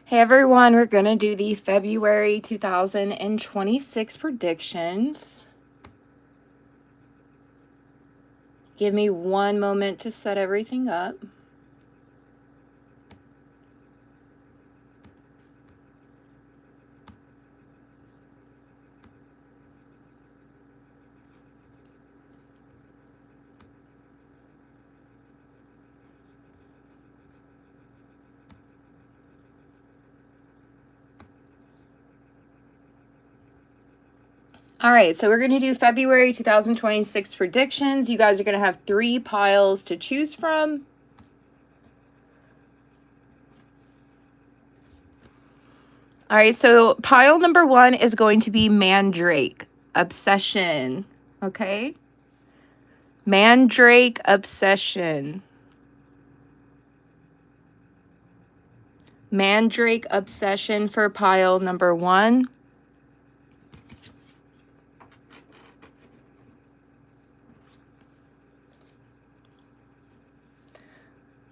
Hey everyone, we're going to do the February 2026 predictions. Give me one moment to set everything up. All right, so we're going to do February 2026 predictions. You guys are going to have 3 piles to choose from. All right, so pile number 1 is going to be Mandrake, Obsession, okay? Mandrake, Obsession. Mandrake, Obsession for pile number 1.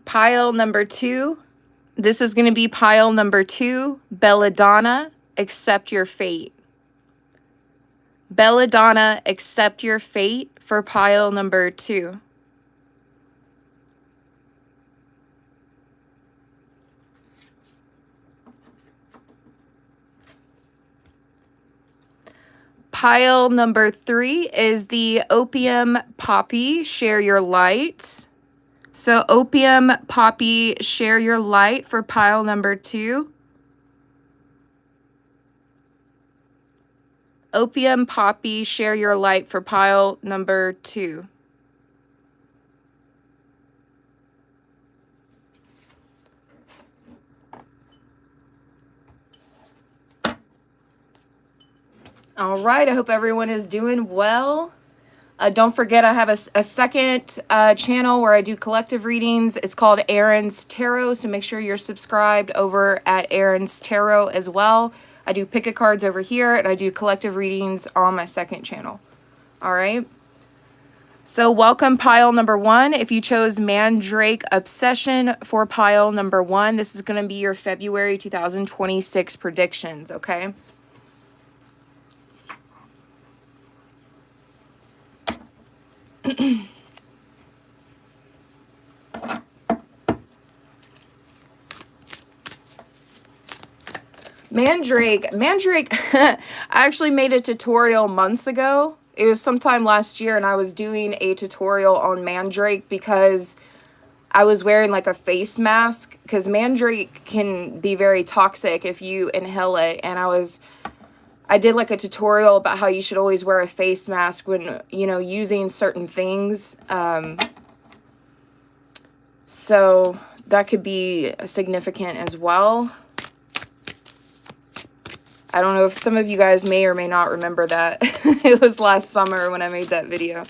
Pile number 2, this is going to be pile number 2, Belladonna, Accept Your Fate. Belladonna, Accept Your Fate for pile number 2. Pile number 3 is the Opium Poppy, Share Your Light. So Opium Poppy, Share Your Light for pile number 2. Opium Poppy, Share Your Light for pile number 2. All right, I hope everyone is doing well. Don't forget, I have a second channel where I do collective readings. It's called Erin's Tarot, so make sure you're subscribed over at Erin's Tarot as well. I do pick-a cards over here, and I do collective readings on my second channel. All right. So welcome pile number 1. If you chose Mandrake Obsession for pile number 1, this is going to be your February 2026 predictions, okay? Mandrake, I actually made a tutorial months ago. It was sometime last year, and I was doing a tutorial on Mandrake because I was wearing like a face mask, because Mandrake can be very toxic if you inhale it, and I did like a tutorial about how you should always wear a face mask when, you know, using certain things. So that could be significant as well. I don't know if some of you guys may or may not remember that. It was last summer when I made that video.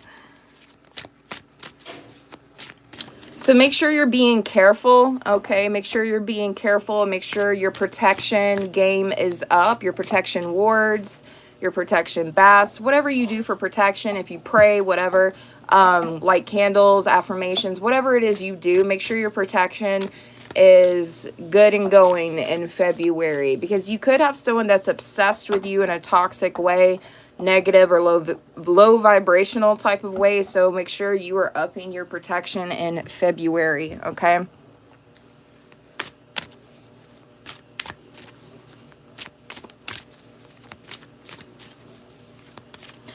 So make sure you're being careful, okay? Make sure you're being careful. Make sure your protection game is up, your protection wards, your protection baths, whatever you do for protection. If you pray, whatever, light candles, affirmations, whatever it is you do, make sure your protection is good and going in February, because you could have someone that's obsessed with you in a toxic way, negative or low vibrational type of way. So make sure you are upping your protection in February, okay?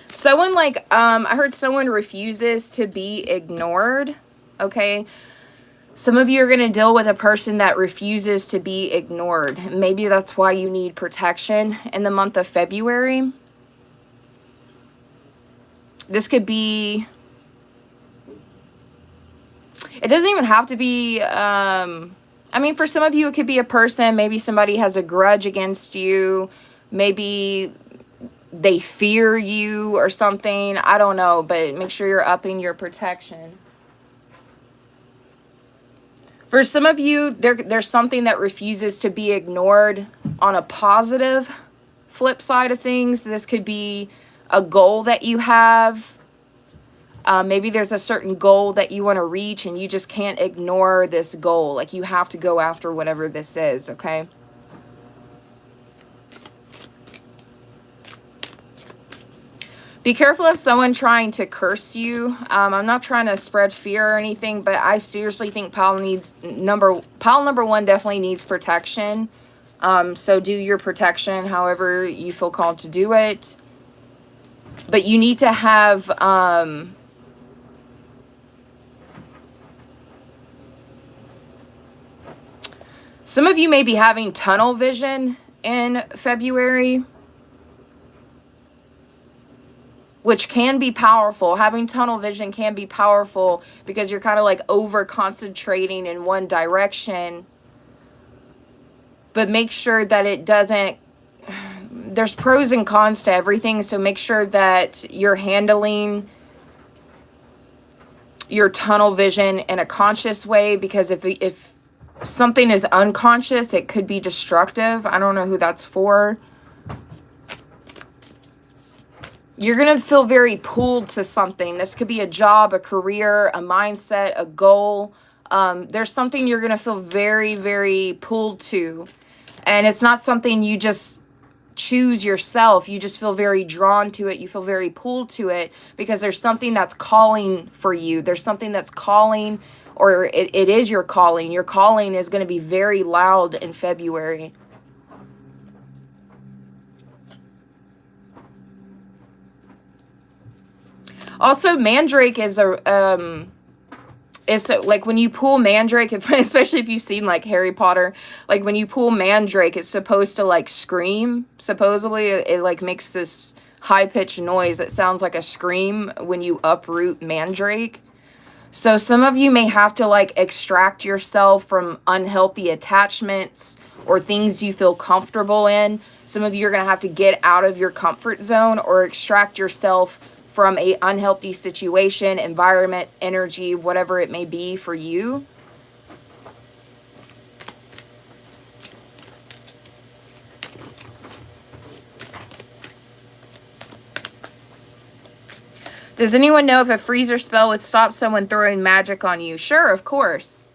Someone like I heard someone refuses to be ignored, okay? Some of you are going to deal with a person that refuses to be ignored. Maybe that's why you need protection in the month of February. This could be, it doesn't even have to be, I mean, for some of you, it could be a person. Maybe somebody has a grudge against you. Maybe they fear you or something. I don't know, but make sure you're upping your protection. For some of you, there's something that refuses to be ignored on a positive flip side of things. This could be a goal that you have. Maybe there's a certain goal that you want to reach, and you just can't ignore this goal. Like, you have to go after whatever this is, okay? Be careful of someone trying to curse you. I'm not trying to spread fear or anything, but I seriously think pile number one definitely needs protection. So do your protection however you feel called to do it. But you need to have some of you may be having tunnel vision in February, which can be powerful. Having tunnel vision can be powerful because you're kind of like over concentrating in one direction. But make sure that it doesn't, there's pros and cons to everything. So make sure that you're handling your tunnel vision in a conscious way, because if something is unconscious, it could be destructive. I don't know who that's for. You're going to feel very pulled to something. This could be a job, a career, a mindset, a goal. There's something you're going to feel very, very pulled to. And it's not something you just choose yourself. You just feel very drawn to it. You feel very pulled to it because there's something that's calling for you. There's something that's calling, or it is your calling. Your calling is going to be very loud in February. Also, Mandrake is it's like when you pull Mandrake, especially if you've seen like Harry Potter, like when you pull Mandrake, it's supposed to like scream. Supposedly, it like makes this high-pitched noise that sounds like a scream when you uproot Mandrake. So some of you may have to like extract yourself from unhealthy attachments or things you feel comfortable in. Some of you are going to have to get out of your comfort zone or extract yourself from a unhealthy situation, environment, energy, whatever it may be for you. Does anyone know if a freezer spell would stop someone throwing magic on you? Sure, of course.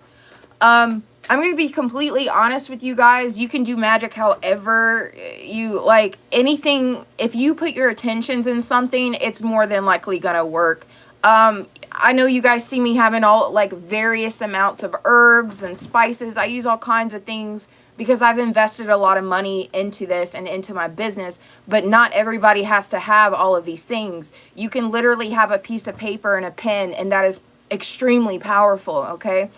I'm going to be completely honest with you guys. You can do magic however you like. Anything, if you put your attentions in something, it's more than likely going to work. I know you guys see me having all like various amounts of herbs and spices. I use all kinds of things because I've invested a lot of money into this and into my business, but not everybody has to have all of these things. You can literally have a piece of paper and a pen, and that is extremely powerful, okay?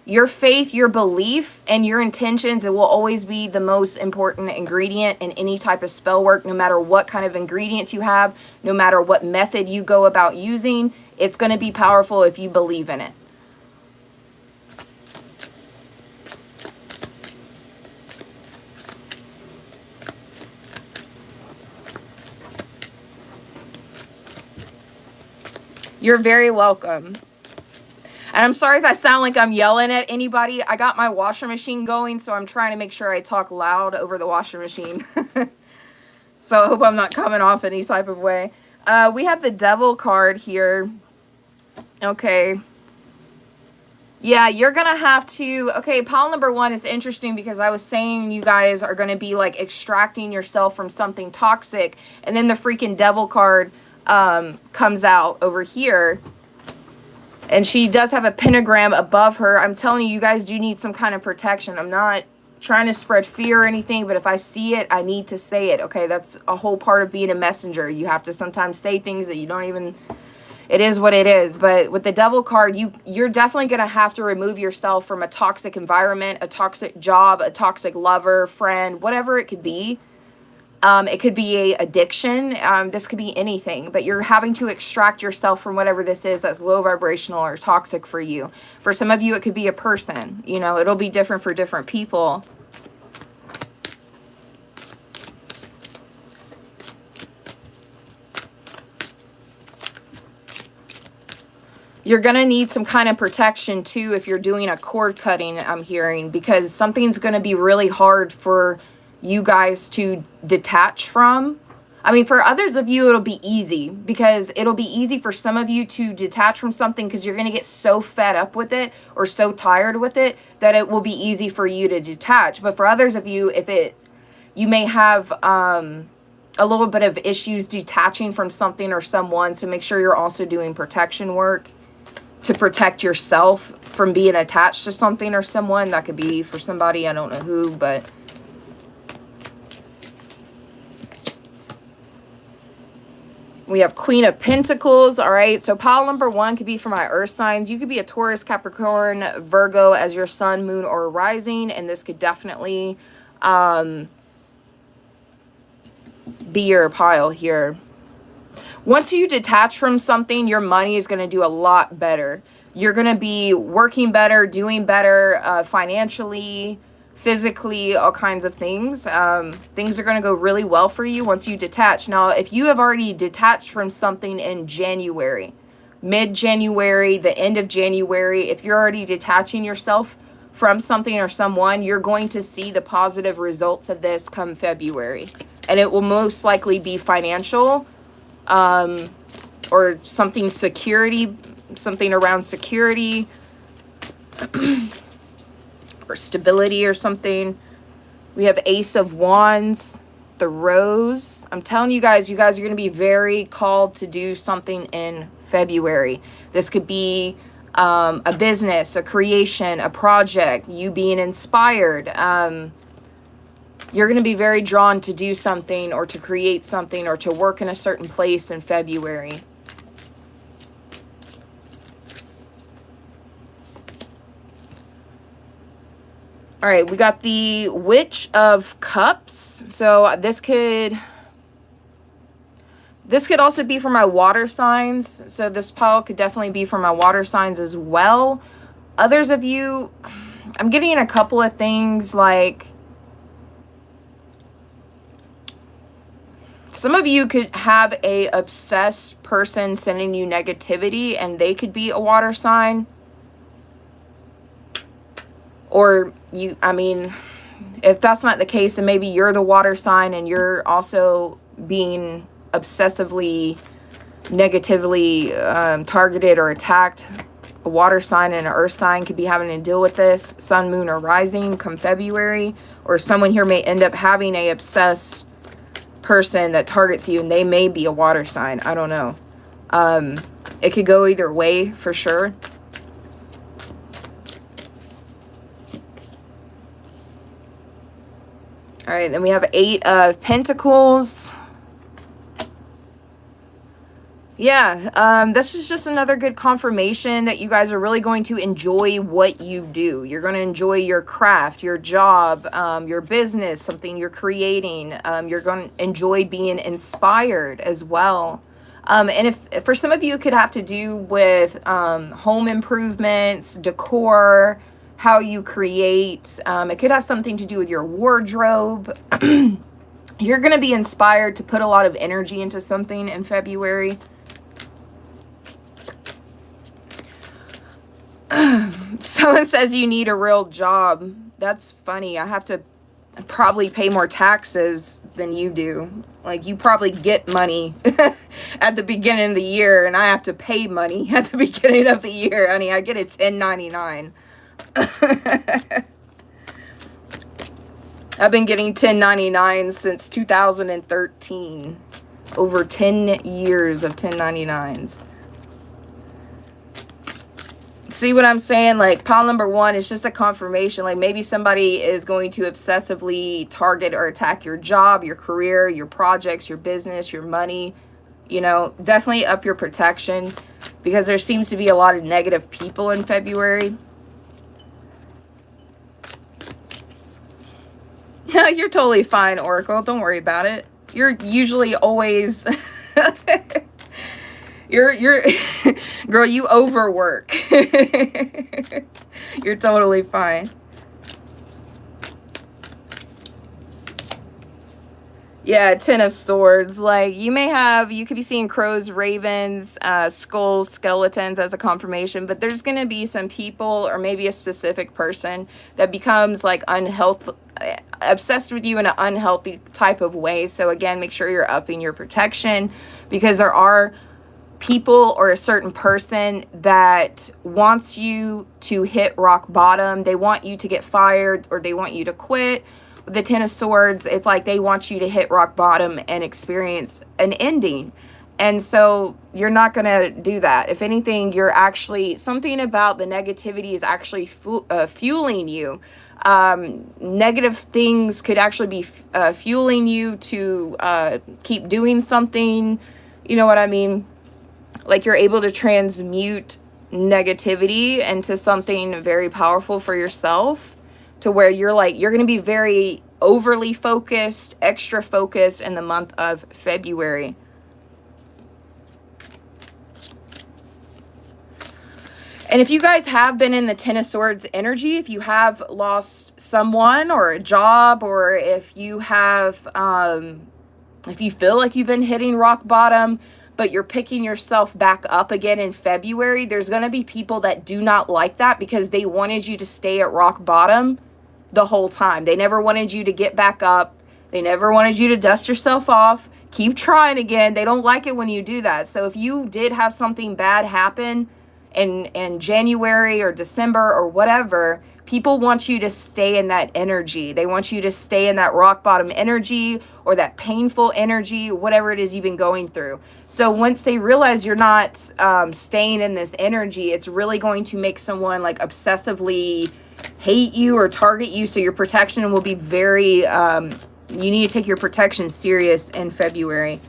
Your faith, your belief, and your intentions, it will always be the most important ingredient in any type of spell work, no matter what kind of ingredients you have, no matter what method you go about using. It's going to be powerful if you believe in it. You're very welcome. And I'm sorry if I sound like I'm yelling at anybody. I got my washer machine going, so I'm trying to make sure I talk loud over the washer machine. So I hope I'm not coming off any type of way. We have the Devil card here. Okay. Yeah, you're going to have to... Okay, pile number one is interesting because I was saying you guys are going to be like extracting yourself from something toxic. And then the freaking Devil card comes out over here. And she does have a pentagram above her. I'm telling you, you guys do need some kind of protection. I'm not trying to spread fear or anything, but if I see it, I need to say it, okay? That's a whole part of being a messenger. You have to sometimes say things that you don't even... It is what it is. But with the Devil card, you're definitely going to have to remove yourself from a toxic environment, a toxic job, a toxic lover, friend, whatever it could be. It could be a addiction. This could be anything, but you're having to extract yourself from whatever this is that's low vibrational or toxic for you. For some of you, it could be a person. You know, it'll be different for different people. You're going to need some kind of protection too if you're doing a cord cutting, I'm hearing, because something's going to be really hard for you guys to detach from. I mean, for others of you, it'll be easy because it'll be easy for some of you to detach from something because you're going to get so fed up with it or so tired with it that it will be easy for you to detach. But for others of you, you may have a little bit of issues detaching from something or someone. So make sure you're also doing protection work to protect yourself from being attached to something or someone. That could be for somebody, I don't know who, but we have Queen of Pentacles. All right, so pile number 1 could be for my earth signs. You could be a Taurus, Capricorn, Virgo as your sun, moon, or rising, and this could definitely be your pile here. Once you detach from something, your money is going to do a lot better. You're going to be working better, doing better financially, physically, all kinds of things. Things are going to go really well for you once you detach. Now, if you have already detached from something in January, mid-January, the end of January, if you're already detaching yourself from something or someone, you're going to see the positive results of this come February. And it will most likely be financial, or something security, something around security or stability or something. We have Ace of Wands, the Rose. I'm telling you guys are going to be very called to do something in February. This could be a business, a creation, a project, you being inspired. You're going to be very drawn to do something or to create something or to work in a certain place in February. All right, we got the Witch of Cups. So this could also be for my water signs. So this pile could definitely be for my water signs as well. Others of you, I'm getting a couple of things like some of you could have a obsessed person sending you negativity, and they could be a water sign. Or you, I mean, if that's not the case, then maybe you're the water sign and you're also being obsessively, negatively targeted or attacked. A water sign and an earth sign could be having to deal with this. Sun, moon, or rising come February. Or someone here may end up having a obsessed person that targets you, and they may be a water sign. I don't know. It could go either way for sure. All right, then we have 8 of Pentacles. Yeah, this is just another good confirmation that you guys are really going to enjoy what you do. You're going to enjoy your craft, your job, your business, something you're creating. You're going to enjoy being inspired as well. And if for some of you, it could have to do with home improvements, decor, how you create. It could have something to do with your wardrobe. You're going to be inspired to put a lot of energy into something in February. Someone says you need a real job. That's funny. I have to probably pay more taxes than you do. Like, you probably get money at the beginning of the year, and I have to pay money at the beginning of the year. Honey, I get a 1099. I've been getting 1099s since 2013. Over 10 years of 1099s. See what I'm saying? Like, pile number 1 is just a confirmation. Like, maybe somebody is going to obsessively target or attack your job, your career, your projects, your business, your money. You know, definitely up your protection, because there seems to be a lot of negative people in February. No, you're totally fine, Oracle. Don't worry about it. You're usually always... You're girl, you overwork. You're totally fine. Yeah, 10 of Swords. Like, you could be seeing crows, ravens, skulls, skeletons as a confirmation, but there's going to be some people or maybe a specific person that becomes like obsessed with you in an unhealthy type of way. So again, make sure you're upping your protection, because there are people or a certain person that wants you to hit rock bottom. They want you to get fired, or they want you to quit, the Ten of Swords, it's like they want you to hit rock bottom and experience an ending. And so you're not going to do that. If anything, you're actually, something about the negativity is actually fueling you. Negative things could actually be fueling you to keep doing something. You know what I mean? Like you're able to transmute negativity into something very powerful for yourself, to where you're like, you're going to be very overly focused, extra focused in the month of February. And if you guys have been in the Ten of Swords energy, if you have lost someone or a job, or if you have, if you feel like you've been hitting rock bottom, but you're picking yourself back up again in February, there's going to be people that do not like that, because they wanted you to stay at rock bottom the whole time. They never wanted you to get back up. They never wanted you to dust yourself off, keep trying again. They don't like it when you do that. So if you did have something bad happen in January or December or whatever, people want you to stay in that energy. They want you to stay in that rock bottom energy, or that painful energy, whatever it is you've been going through. So once they realize you're not staying in this energy, it's really going to make someone like obsessively hate you or target you. So your protection will be very, you need to take your protection serious in February.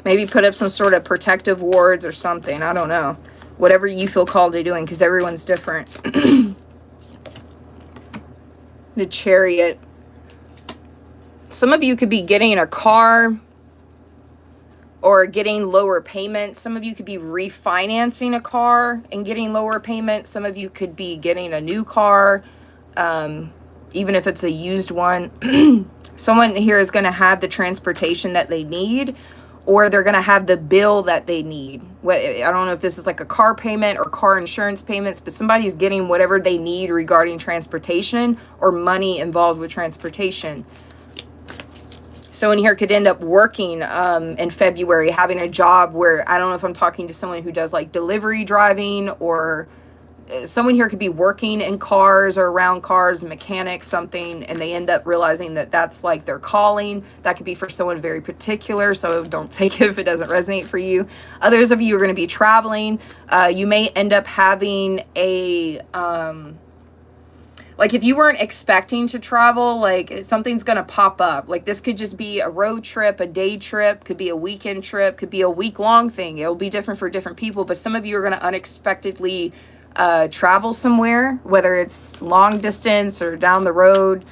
Maybe put up some sort of protective wards or something. I don't know. Whatever you feel called to doing, because everyone's different. The Chariot. Some of you could be getting a car or getting lower payments. Some of you could be refinancing a car and getting lower payments. Some of you could be getting a new car, even if it's a used one. Someone here is going to have the transportation that they need, or they're going to have the bill that they need. I don't know if this is like a car payment or car insurance payments, but somebody's getting whatever they need regarding transportation or money involved with transportation. Someone here could end up working in February, having a job where, I don't know if I'm talking to someone who does like delivery driving, or someone here could be working in cars or around cars, mechanic, something, and they end up realizing that that's like their calling. That could be for someone very particular, so don't take it if it doesn't resonate for you. Others of you are going to be traveling. You may end up having a, like if you weren't expecting to travel, like something's going to pop up. Like this could just be a road trip, a day trip, could be a weekend trip, could be a week-long thing. It'll be different for different people, but some of you are going to unexpectedly travel somewhere, whether it's long distance or down the road.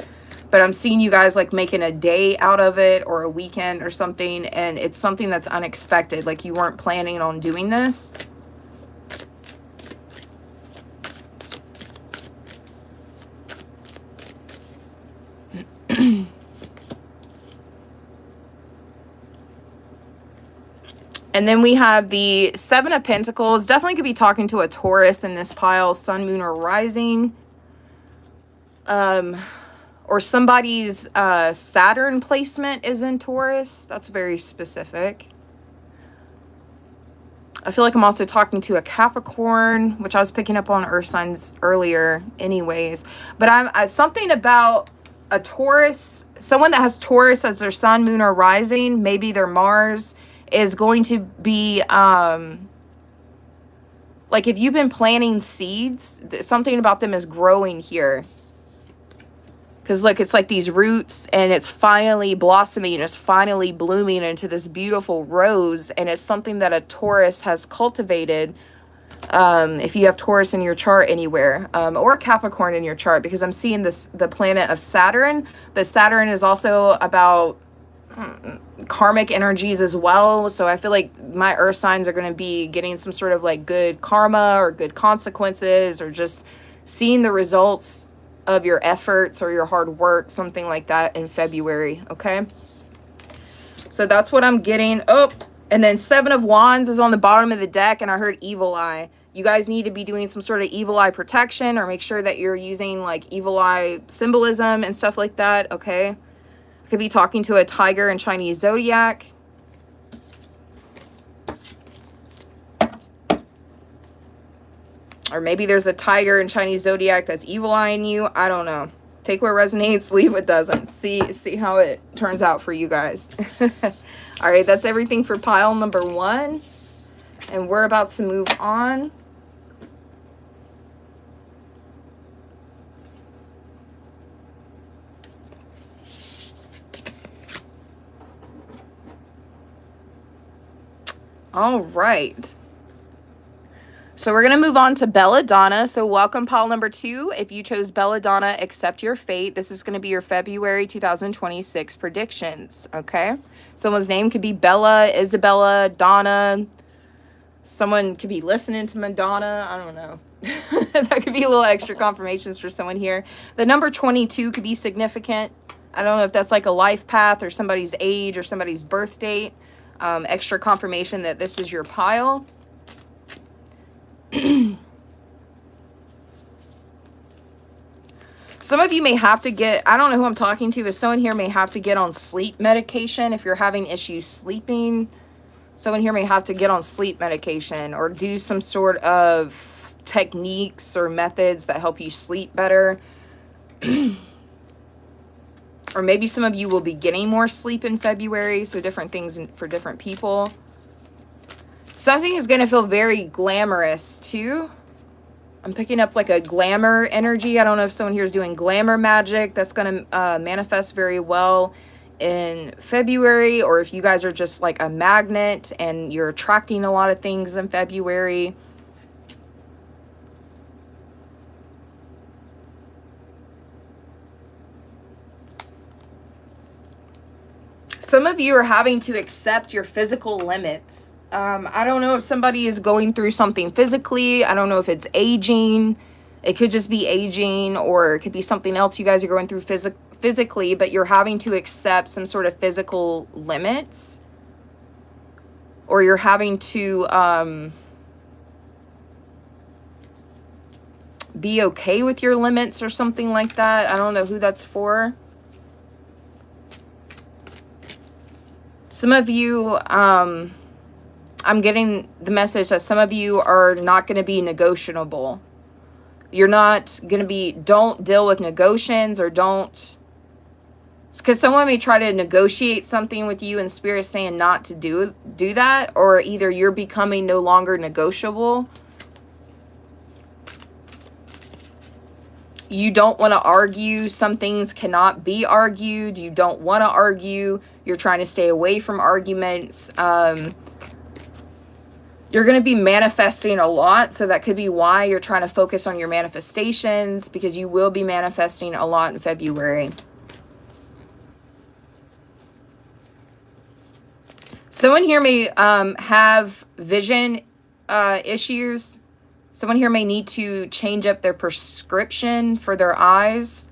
But I'm seeing you guys like making a day out of it, or a weekend or something, and it's something that's unexpected, like you weren't planning on doing this. And then we have the Seven of Pentacles. Definitely could be talking to a Taurus in this pile, Sun, Moon, or Rising. Or somebody's Saturn placement is in Taurus. That's very specific. I feel like I'm also talking to a Capricorn, which I was picking up on Earth signs earlier anyways. But I'm something about a Taurus, someone that has Taurus as their Sun, Moon, or Rising, maybe their Mars, is going to be, like if you've been planting seeds, something about them is growing here. Because look, it's like these roots, and it's finally blossoming, it's finally blooming into this beautiful rose, and it's something that a Taurus has cultivated. If you have Taurus in your chart anywhere, or Capricorn in your chart, because I'm seeing the planet of Saturn, but Saturn is also about karmic energies as well. So I feel like my earth signs are going to be getting some sort of like good karma or good consequences, or just seeing the results of your efforts or your hard work, something like that in February. Okay, so that's what I'm getting. Oh, and then Seven of Wands is on the bottom of the deck, and I heard Evil Eye. You guys need to be doing some sort of evil eye protection, or make sure that you're using like evil eye symbolism and stuff like that. Okay, could be talking to a tiger in Chinese zodiac. Or maybe there's a tiger in Chinese zodiac that's evil eyeing you. I don't know. Take what resonates, leave what doesn't. See how it turns out for you guys. All right, that's everything for pile number 1. And we're about to move on. All right. So we're going to move on to Belladonna. So welcome pile number 2. If you chose Belladonna, accept your fate. This is going to be your February 2026 predictions, okay? Someone's name could be Bella, Isabella, Donna. Someone could be listening to Madonna. I don't know. That could be a little extra confirmations for someone here. The number 22 could be significant. I don't know if that's like a life path or somebody's age or somebody's birth date. Extra confirmation that this is your pile. Some of you may have to get, I don't know who I'm talking to, but someone here may have to get on sleep medication if you're having issues sleeping. Someone here may have to get on sleep medication or do some sort of techniques or methods that help you sleep better. Or maybe some of you will be getting more sleep in February, so different things for different people. Something is going to feel very glamorous too. I'm picking up like a glamour energy. I don't know if someone here is doing glamour magic. That's going to manifest very well in February. Or if you guys are just like a magnet and you're attracting a lot of things in February. Some of you are having to accept your physical limits. I don't know if somebody is going through something physically. I don't know if it's aging. It could just be aging, or it could be something else you guys are going through physically, but you're having to accept some sort of physical limits. Or you're having to be okay with your limits or something like that. I don't know who that's for. Some of you, I'm getting the message that some of you are not going to be negotiable. You're not going to be, don't deal with negotiations, or don't, because someone may try to negotiate something with you and spirit saying not to do that, or either you're becoming no longer negotiable. You don't want to argue. Some things cannot be argued. You don't want to argue. You're trying to stay away from arguments. You're going to be manifesting a lot. So that could be why you're trying to focus on your manifestations, because you will be manifesting a lot in February. Someone here may have vision issues. Someone here may need to change up their prescription for their eyes.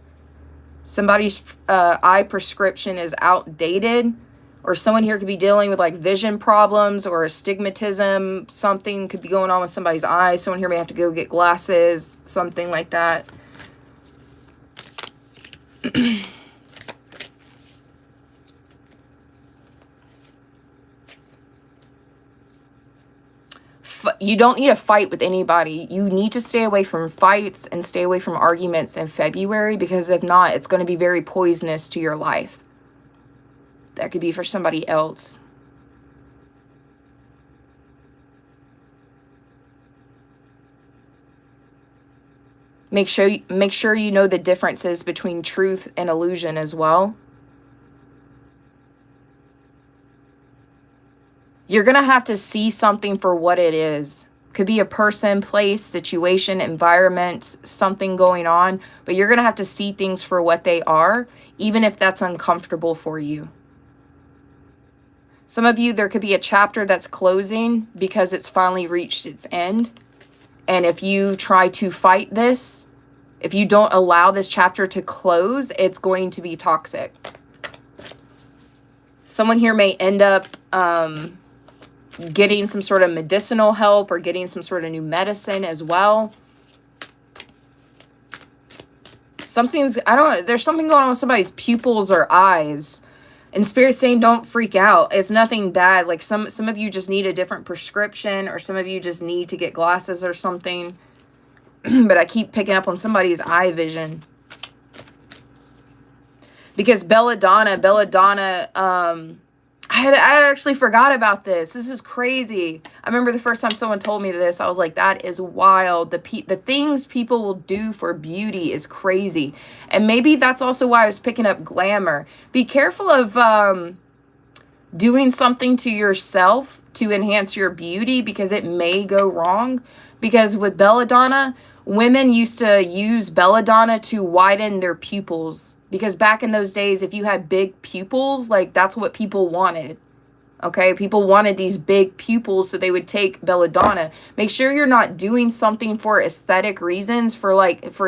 Somebody's eye prescription is outdated. Or someone here could be dealing with like vision problems or astigmatism. Something could be going on with somebody's eyes. Someone here may have to go get glasses, something like that. You don't need to fight with anybody. You need to stay away from fights and stay away from arguments in February, because if not, it's going to be very poisonous to your life. That could be for somebody else. Make sure you know the differences between truth and illusion as well. You're going to have to see something for what it is. Could be a person, place, situation, environment, something going on. But you're going to have to see things for what they are, even if that's uncomfortable for you. Some of you, there could be a chapter that's closing because it's finally reached its end. And if you try to fight this, if you don't allow this chapter to close, it's going to be toxic. Someone here may end up getting some sort of medicinal help or getting some sort of new medicine as well. There's something going on with somebody's pupils or eyes. And Spirit's saying don't freak out. It's nothing bad. Like some of you just need a different prescription, or some of you just need to get glasses or something. But I keep picking up on somebody's eye vision. Because belladonna, I actually forgot about this. This is crazy. I remember the first time someone told me this, I was like, that is wild. The things people will do for beauty is crazy. And maybe that's also why I was picking up glamour. Be careful of doing something to yourself to enhance your beauty, because it may go wrong. Because with belladonna, women used to use belladonna to widen their pupils, because back in those days, if you had big pupils, like, that's what people wanted. Okay, people wanted these big pupils, so they would take belladonna. Make sure you're not doing something for aesthetic reasons, for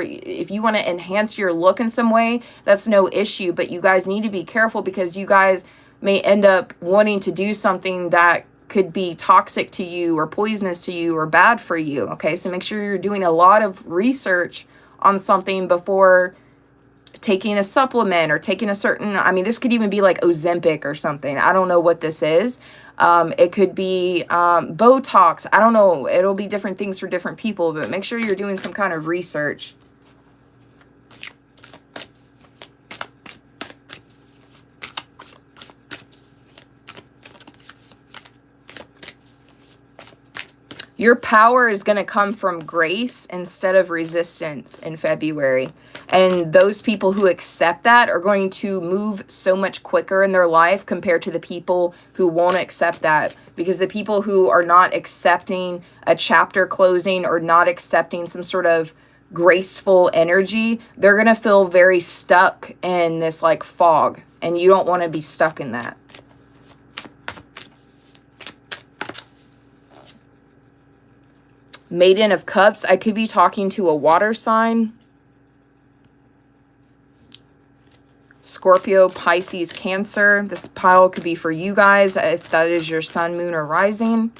if you want to enhance your look in some way, that's no issue. But you guys need to be careful, because you guys may end up wanting to do something that could be toxic to you or poisonous to you or bad for you. Okay, so make sure you're doing a lot of research on something before taking a supplement or taking a certain, I mean, this could even be like Ozempic or something. I don't know what this is. It could be Botox. I don't know. It'll be different things for different people, but make sure you're doing some kind of research. Your power is going to come from grace instead of resistance in February. And those people who accept that are going to move so much quicker in their life compared to the people who won't accept that. Because the people who are not accepting a chapter closing or not accepting some sort of graceful energy, they're going to feel very stuck in this like fog. And you don't want to be stuck in that. Maiden of Cups, I could be talking to a water sign. Scorpio, Pisces, Cancer. This pile could be for you guys if that is your sun, moon, or rising.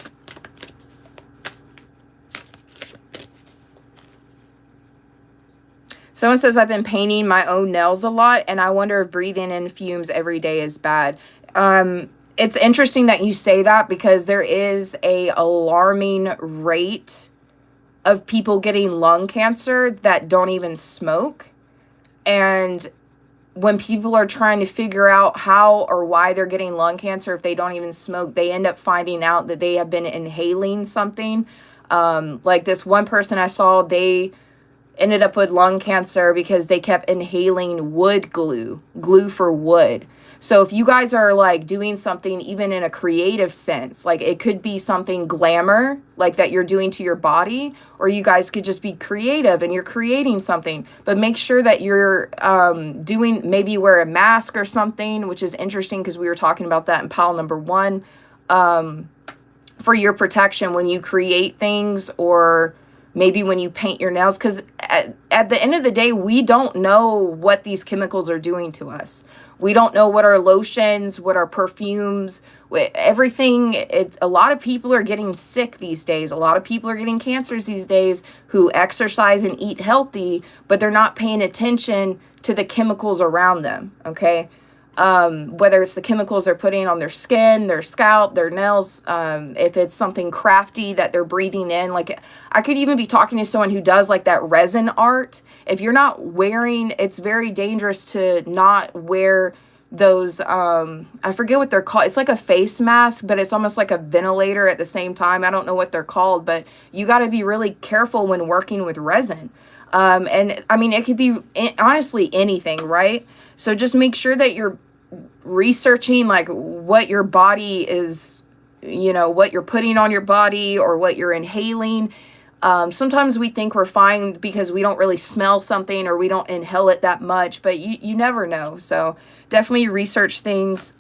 Someone says, I've been painting my own nails a lot, and I wonder if breathing in fumes every day is bad. It's interesting that you say that, because there is a alarming rate of people getting lung cancer that don't even smoke. And when people are trying to figure out how or why they're getting lung cancer if they don't even smoke, they end up finding out that they have been inhaling something. Like this one person I saw, they ended up with lung cancer because they kept inhaling wood glue for wood. So if you guys are like doing something even in a creative sense, like it could be something glamour like that you're doing to your body, or you guys could just be creative and you're creating something, but make sure that you're doing, maybe wear a mask or something, which is interesting because we were talking about that in pile number 1, for your protection when you create things, or maybe when you paint your nails, because at the end of the day, we don't know what these chemicals are doing to us. We don't know what our lotions, what our perfumes, everything. A lot of people are getting sick these days. A lot of people are getting cancers these days who exercise and eat healthy, but they're not paying attention to the chemicals around them, okay? Whether it's the chemicals they're putting on their skin, their scalp, their nails, if it's something crafty that they're breathing in. Like, I could even be talking to someone who does like that resin art. If you're not wearing, it's very dangerous to not wear those, I forget what they're called. It's like a face mask, but it's almost like a ventilator at the same time. I don't know what they're called, but you got to be really careful when working with resin. And I mean, it could be honestly anything, right? So just make sure that you're researching like what your body is, you know, what you're putting on your body or what you're inhaling. Sometimes we think we're fine because we don't really smell something or we don't inhale it that much, but you never know. So definitely research things.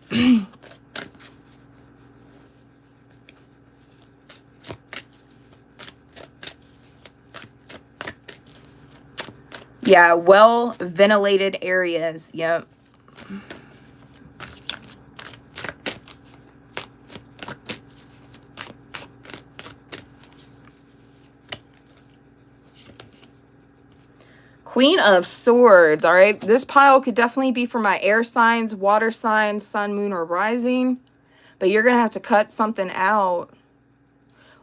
Yeah, well ventilated areas. Yep. Queen of Swords. All right, this pile could definitely be for my air signs, water signs, sun, moon, or rising, but you're gonna have to cut something out.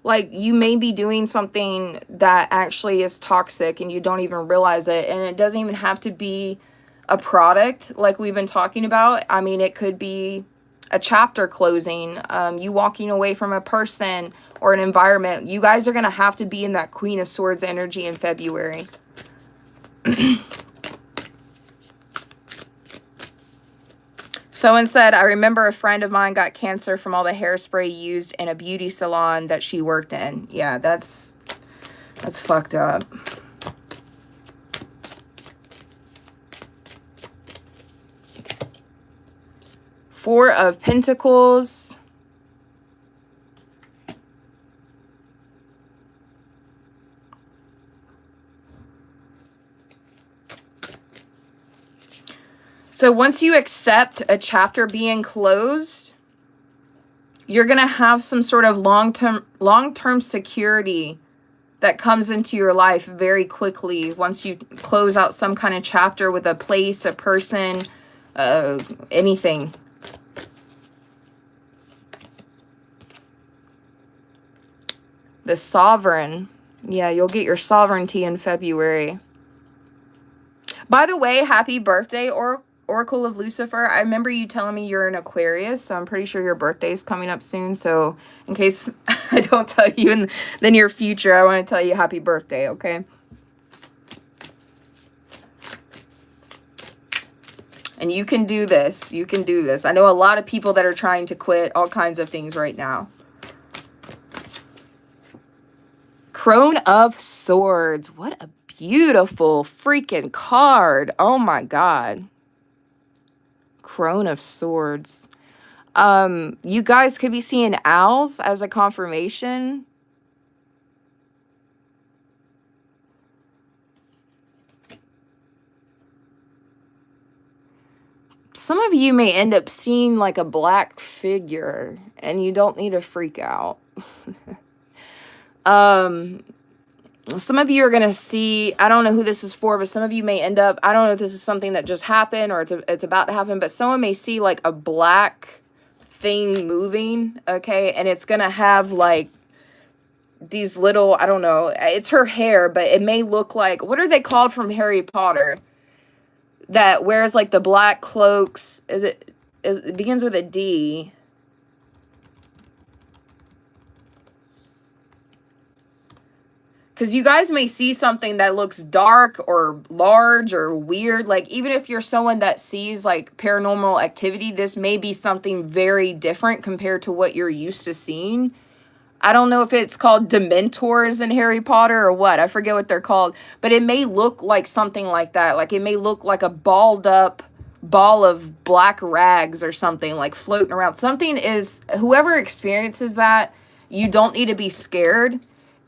Like, you may be doing something that actually is toxic and you don't even realize it. And it doesn't even have to be a product like we've been talking about. I mean, it could be a chapter closing, you walking away from a person or an environment. You guys are going to have to be in that Queen of Swords energy in February. Someone said, I remember a friend of mine got cancer from all the hairspray used in a beauty salon that she worked in. Yeah, that's fucked up. Four of Pentacles. So once you accept a chapter being closed, you're going to have some sort of long-term security that comes into your life very quickly once you close out some kind of chapter with a place, a person, anything. The Sovereign. Yeah, you'll get your sovereignty in February. By the way, happy birthday, Oracle of Lucifer. I remember you telling me you're an Aquarius, so I'm pretty sure your birthday is coming up soon. So in case I don't tell you in the near future, I want to tell you happy birthday, okay? And you can do this. You can do this. I know a lot of people that are trying to quit all kinds of things right now. Crone of Swords. What a beautiful freaking card. Oh my God. Crone of Swords. You guys could be seeing owls as a confirmation. Some of you may end up seeing like a black figure and you don't need to freak out. Some of you are going to see, I don't know who this is for, but some of you may end up, I don't know if this is something that just happened or it's about to happen, but someone may see like a black thing moving, okay? And it's going to have like these little, I don't know, it's her hair, but it may look like, what are they called from Harry Potter? That wears like the black cloaks. It begins with a D. Because you guys may see something that looks dark or large or weird. Like, even if you're someone that sees, like, paranormal activity, this may be something very different compared to what you're used to seeing. I don't know if it's called Dementors in Harry Potter or what. I forget what they're called. But it may look like something like that. Like, it may look like a balled up ball of black rags or something, like, floating around. Something is, whoever experiences that, you don't need to be scared.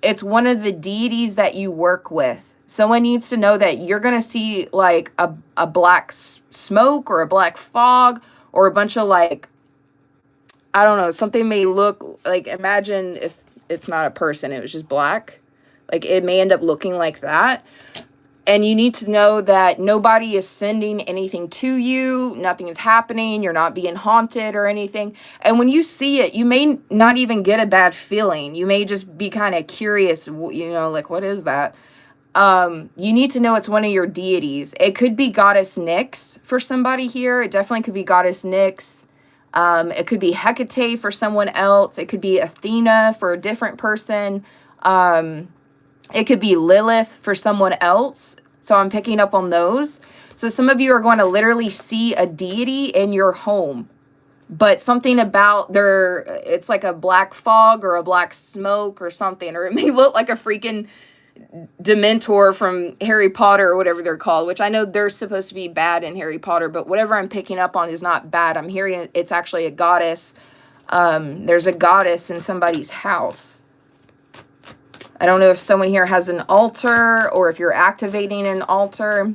It's one of the deities that you work with. Someone needs to know that you're going to see like a black smoke or a black fog or a bunch of like, I don't know, something may look like, imagine if it's not a person, it was just black. Like it may end up looking like that. And you need to know that nobody is sending anything to you. Nothing is happening. You're not being haunted or anything. And when you see it, you may not even get a bad feeling. You may just be kind of curious, you know, like, what is that? You need to know it's one of your deities. It could be Goddess Nyx for somebody here. It definitely could be Goddess Nyx. It could be Hecate for someone else. It could be Athena for a different person. It could be Lilith for someone else. So I'm picking up on those. So some of you are going to literally see a deity in your home. But something about it's like a black fog or a black smoke or something. Or it may look like a freaking Dementor from Harry Potter or whatever they're called. Which I know they're supposed to be bad in Harry Potter. But whatever I'm picking up on is not bad. I'm hearing it's actually a goddess. There's a goddess in somebody's house. I don't know if someone here has an altar or if you're activating an altar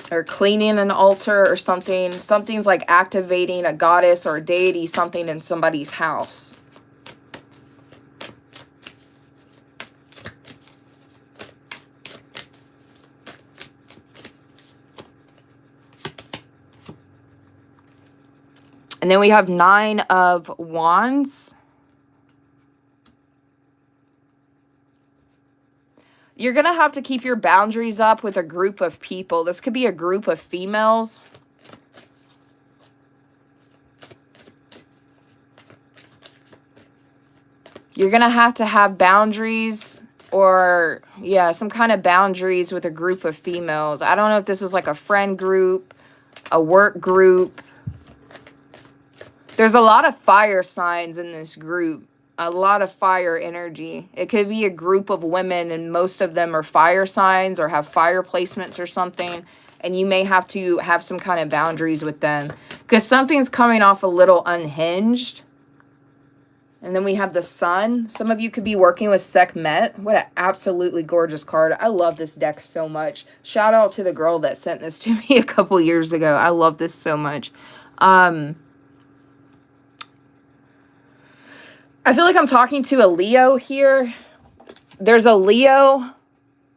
or cleaning an altar or something. Something's like activating a goddess or a deity, something in somebody's house. And then we have 9 of Wands. You're going to have to keep your boundaries up with a group of people. This could be a group of females. You're going to have boundaries, or, yeah, some kind of boundaries with a group of females. I don't know if this is like a friend group, a work group. There's a lot of fire signs in this group. A lot of fire energy. It could be a group of women, and most of them are fire signs or have fire placements or something. And you may have to have some kind of boundaries with them, because something's coming off a little unhinged. And then we have the Sun. Some of you could be working with Sekhmet. What an absolutely gorgeous card. I love this deck so much. Shout out to the girl that sent this to me a couple years ago. I love this so much. I feel like I'm talking to a Leo here. There's a Leo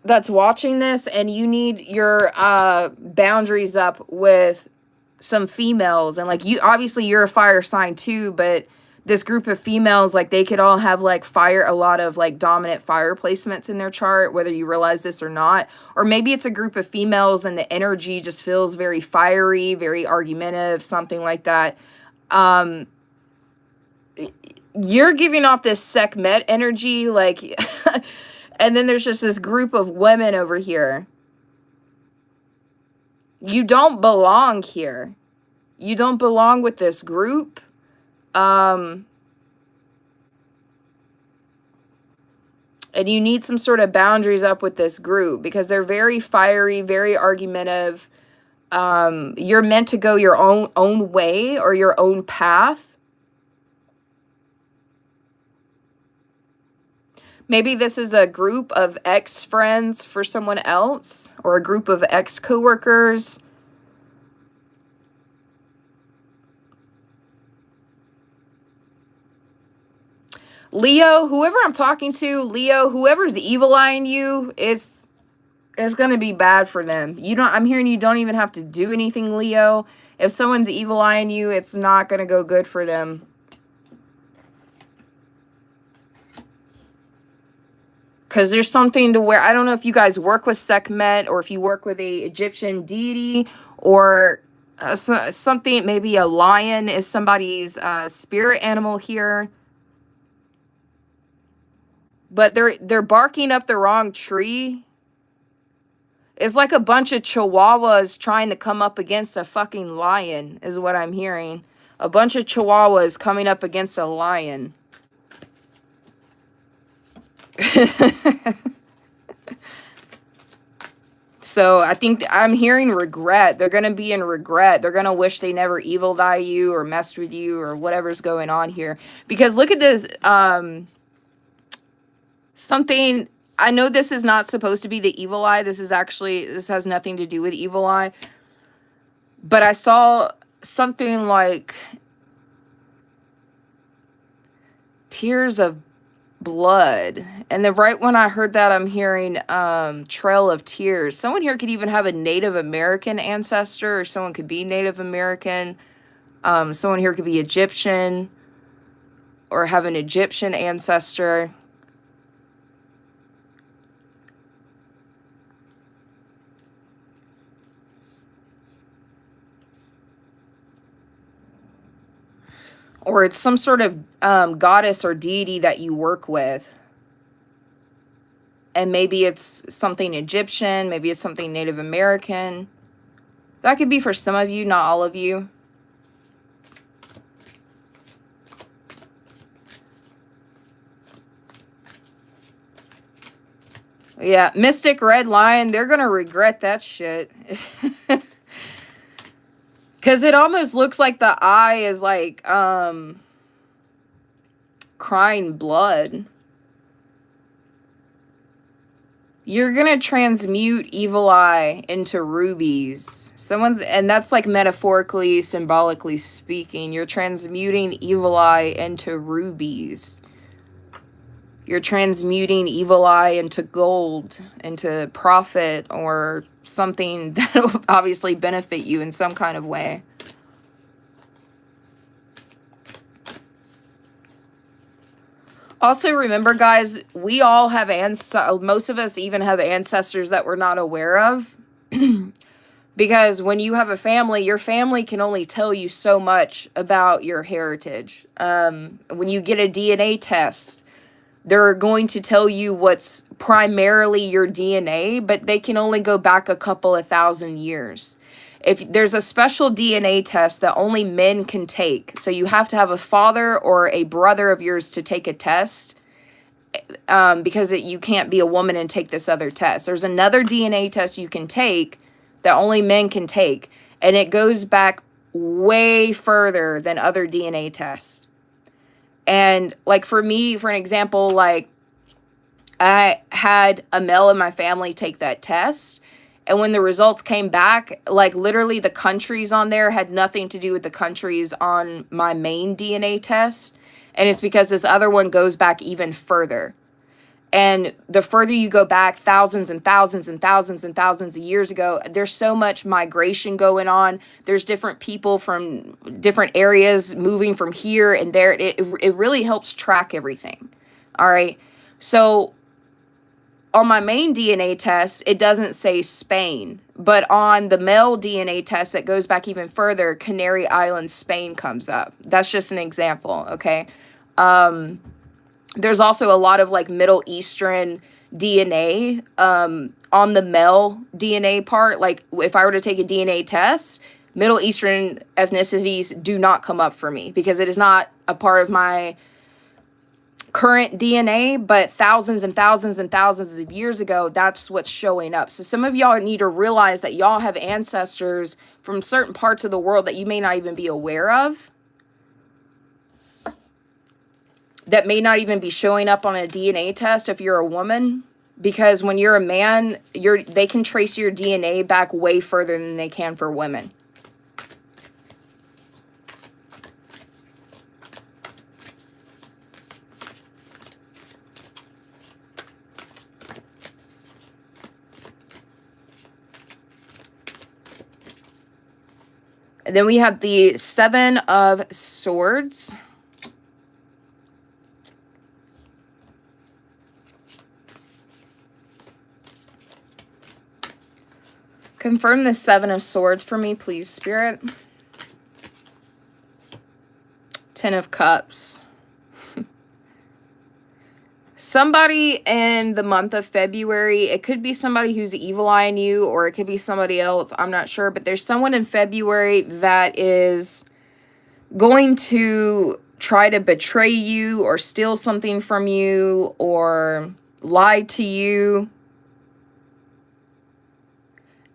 that's watching this, and you need your boundaries up with some females. And like, you, obviously you're a fire sign too, but this group of females, like, they could all have like a lot of like dominant fire placements in their chart, whether you realize this or not. Or maybe it's a group of females and the energy just feels very fiery, very argumentative, something like that. You're giving off this Sekhmet energy, like, and then there's just this group of women over here. You don't belong here. You don't belong with this group. And you need some sort of boundaries up with this group, because they're very fiery, very argumentative. You're meant to go your own way or your own path. Maybe this is a group of ex-friends for someone else, or a group of ex-coworkers. Leo, whoever I'm talking to, Leo, whoever's evil-eyeing you, it's going to be bad for them. I'm hearing you don't even have to do anything, Leo. If someone's evil-eyeing you, it's not going to go good for them. Because there's something to where, I don't know if you guys work with Sekhmet, or if you work with a Egyptian deity, or something, maybe a lion is somebody's spirit animal here. But they're barking up the wrong tree. It's like a bunch of chihuahuas trying to come up against a fucking lion, is what I'm hearing. A bunch of chihuahuas coming up against a lion. So I think I'm hearing regret. They're going to be in regret. They're going to wish they never evil-eye you or messed with you or whatever's going on here. Because look at this. Something, I know this is not supposed to be the evil eye. This has nothing to do with evil eye. But I saw something like tears of blood, and then right when I heard that, I'm hearing Trail of Tears. Someone here could even have a Native American ancestor, or someone could be Native American. Someone here could be Egyptian, or have an Egyptian ancestor. Or it's some sort of goddess or deity that you work with. And maybe it's something Egyptian. Maybe it's something Native American. That could be for some of you, not all of you. Yeah, Mystic Red Lion, they're going to regret that shit. Because it almost looks like the eye is like crying blood. You're going to transmute evil eye into rubies. And that's like metaphorically, symbolically speaking. You're transmuting evil eye into rubies. You're transmuting evil eye into gold, into profit, or something that will obviously benefit you in some kind of way. Also, remember, guys, we all have most of us even have ancestors that we're not aware of. Because when you have a family, your family can only tell you so much about your heritage. When you get a DNA test, they're going to tell you what's primarily your DNA, but they can only go back a couple of thousand years. If there's a special DNA test that only men can take, so you have to have a father or a brother of yours to take a test, because you can't be a woman and take this other test. There's another DNA test you can take that only men can take, and it goes back way further than other DNA tests. And like for me, for an example, like I had a male in my family take that test, and when the results came back, like literally the countries on there had nothing to do with the countries on my main DNA test. And it's because this other one goes back even further. And the further you go back, thousands and thousands and thousands and thousands of years ago, there's so much migration going on. There's different people from different areas moving from here and there. It really helps track everything. All right. So on my main DNA test, it doesn't say Spain, but on the male DNA test that goes back even further, Canary Islands, Spain comes up. That's just an example. Okay. There's also a lot of like Middle Eastern DNA on the male DNA part. Like if I were to take a DNA test, Middle Eastern ethnicities do not come up for me because it is not a part of my current DNA, but thousands and thousands and thousands of years ago, that's what's showing up. So some of y'all need to realize that y'all have ancestors from certain parts of the world that you may not even be aware of, that may not even be showing up on a DNA test if you're a woman, because when you're a man, they can trace your DNA back way further than they can for women. And then we have the Seven of Swords. Confirm the Seven of Swords for me, please, Spirit. Ten of Cups. Somebody in the month of February, it could be somebody who's evil eyeing you, or it could be somebody else, I'm not sure, but there's someone in February that is going to try to betray you or steal something from you or lie to you.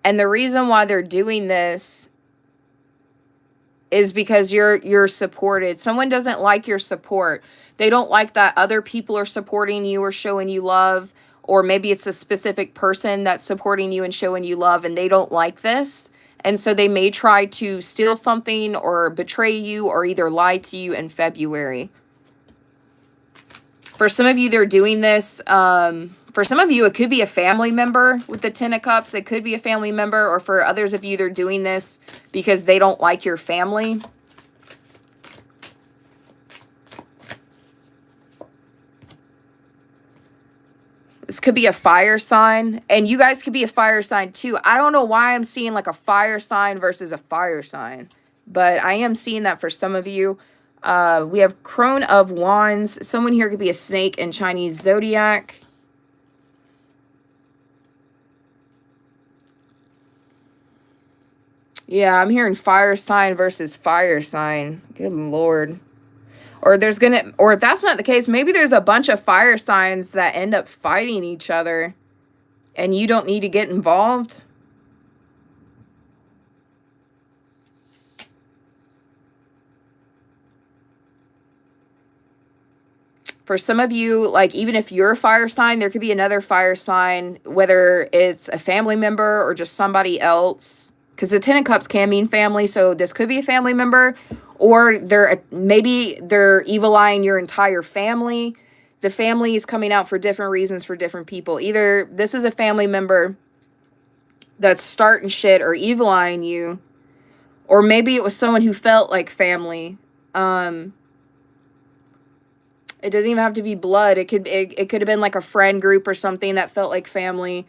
And the reason why they're doing this is because you're supported. Someone doesn't like your support. They don't like that other people are supporting you or showing you love, or maybe it's a specific person that's supporting you and showing you love, and they don't like this. And so they may try to steal something or betray you or either lie to you in February. For some of you, they're doing this. For some of you, it could be a family member with the Ten of Cups. It could be a family member. Or for others of you, they're doing this because they don't like your family. This could be a fire sign. And you guys could be a fire sign too. I don't know why I'm seeing like a fire sign versus a fire sign. But I am seeing that for some of you. We have Crone of Wands. Someone here could be a snake in Chinese zodiac. Yeah, I'm hearing fire sign versus fire sign. Good Lord. Or if that's not the case, maybe there's a bunch of fire signs that end up fighting each other and you don't need to get involved. For some of you, like even if you're a fire sign, there could be another fire sign, whether it's a family member or just somebody else. Because the Ten of Cups can mean family, so this could be a family member, or maybe they're evil eyeing your entire family. The family is coming out for different reasons for different people. Either this is a family member that's starting shit or evil eyeing you, or maybe it was someone who felt like family. It doesn't even have to be blood. It could have been like a friend group or something that felt like family.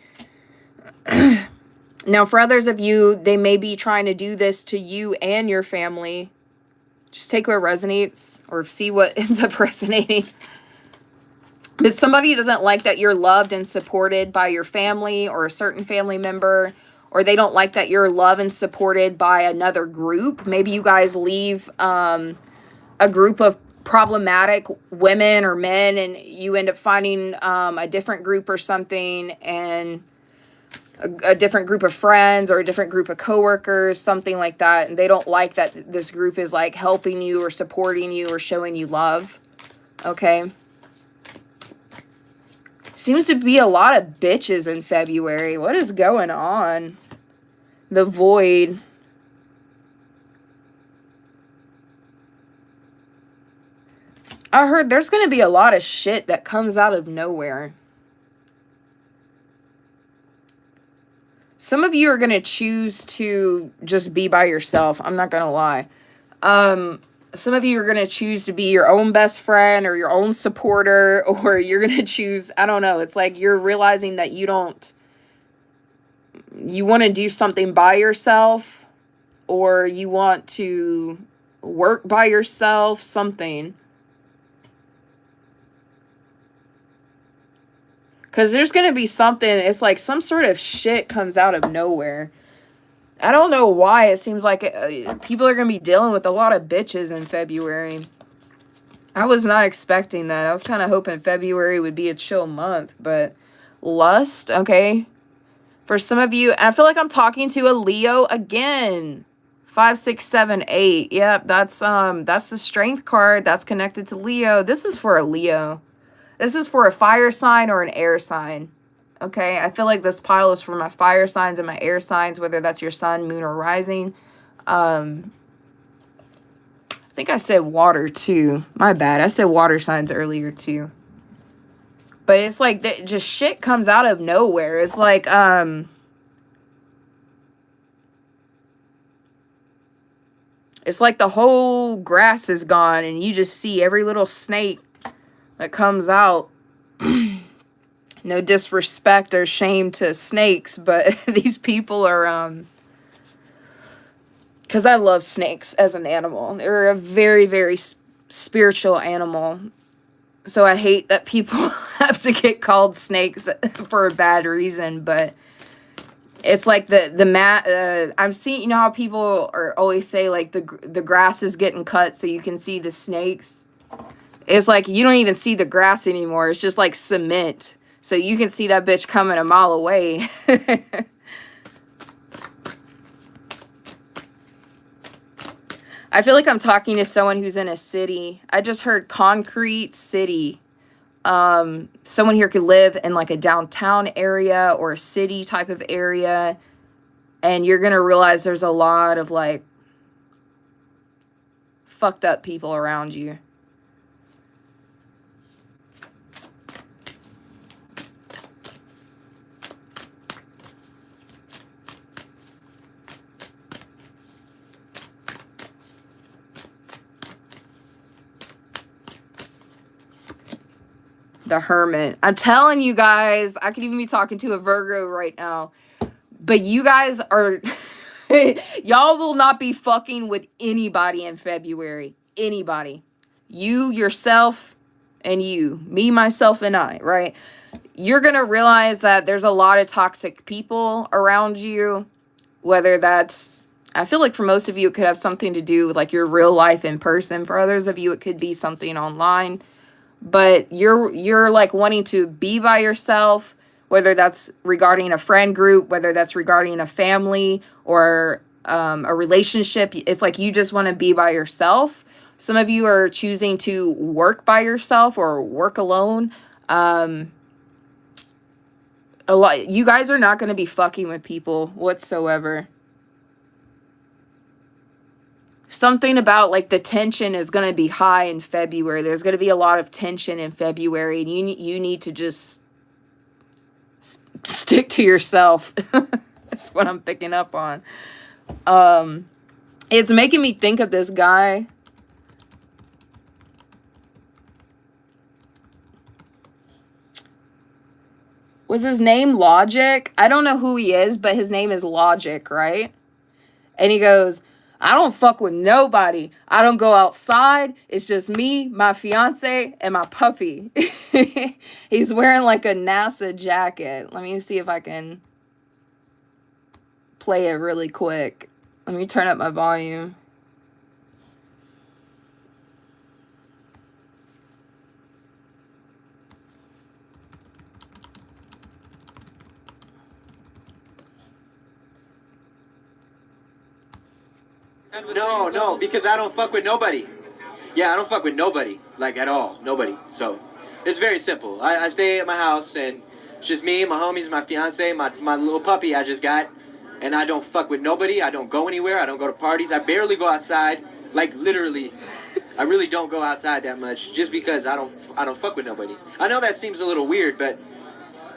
Now, for others of you, they may be trying to do this to you and your family. Just take what resonates or see what ends up resonating. But somebody doesn't like that you're loved and supported by your family or a certain family member, or they don't like that you're loved and supported by another group. Maybe you guys leave a group of problematic women or men and you end up finding a different group or something, and a different group of friends or a different group of coworkers, something like that, and they don't like that this group is like helping you or supporting you or showing you love. Okay. Seems to be a lot of bitches in February. What is going on? The void. I heard there's going to be a lot of shit that comes out of nowhere. Some of you are going to choose to just be by yourself. I'm not going to lie. Some of you are going to choose to be your own best friend or your own supporter, or you're going to choose, I don't know. It's like you're realizing that you want to do something by yourself, or you want to work by yourself, something. Because there's going to be something, it's like some sort of shit comes out of nowhere. I don't know why. It seems like people are going to be dealing with a lot of bitches in February. I was not expecting that. I was kind of hoping February would be a chill month, but lust, okay. For some of you, I feel like I'm talking to a Leo again. 5, 6, 7, 8. Yep, that's the strength card. That's connected to Leo. This is for a Leo. This is for a fire sign or an air sign. Okay, I feel like this pile is for my fire signs and my air signs, whether that's your sun, moon, or rising. I think I said water too. My bad. I said water signs earlier too. But it's like just shit comes out of nowhere. It's like it's like the whole grass is gone and you just see every little snake that comes out. No disrespect or shame to snakes, but these people are, because I love snakes as an animal. They're a very, very spiritual animal. So I hate that people have to get called snakes for a bad reason, but it's like I'm seeing, you know how people are always say like the grass is getting cut so you can see the snakes. It's like you don't even see the grass anymore. It's just like cement. So you can see that bitch coming a mile away. I feel like I'm talking to someone who's in a city. I just heard concrete city. Someone here could live in like a downtown area or a city type of area. And you're going to realize there's a lot of like fucked up people around you. The Hermit. I'm telling you guys, I could even be talking to a Virgo right now. But you guys are... y'all will not be fucking with anybody in February. Anybody. You, yourself, and you. Me, myself, and I, right? You're going to realize that there's a lot of toxic people around you. Whether that's... I feel like for most of you, it could have something to do with like your real life in person. For others of you, it could be something online. But you're like wanting to be by yourself, whether that's regarding a friend group, whether that's regarding a family or a relationship. It's like you just want to be by yourself. Some of you are choosing to work by yourself or work alone. A lot. You guys are not going to be fucking with people whatsoever. Something about like the tension is going to be high in February. There's going to be a lot of tension in February, and you need to just stick to yourself. That's what I'm picking up on. It's making me think of this guy. Was his name Logic? I don't know who he is, but his name is Logic, right? And he goes, I don't fuck with nobody. I don't go outside. It's just me, my fiance, and my puppy. He's wearing like a NASA jacket. Let me see if I can play it really quick. Let me turn up my volume. No, because I don't fuck with nobody. Yeah, I don't fuck with nobody, like at all, nobody. So it's very simple. I stay at my house and it's just me, my homies, my fiance, my little puppy I just got, and I don't fuck with nobody. I don't go anywhere. I don't go to parties. I barely go outside. Like literally, I really don't go outside that much, just because I don't fuck with nobody. I know that seems a little weird, but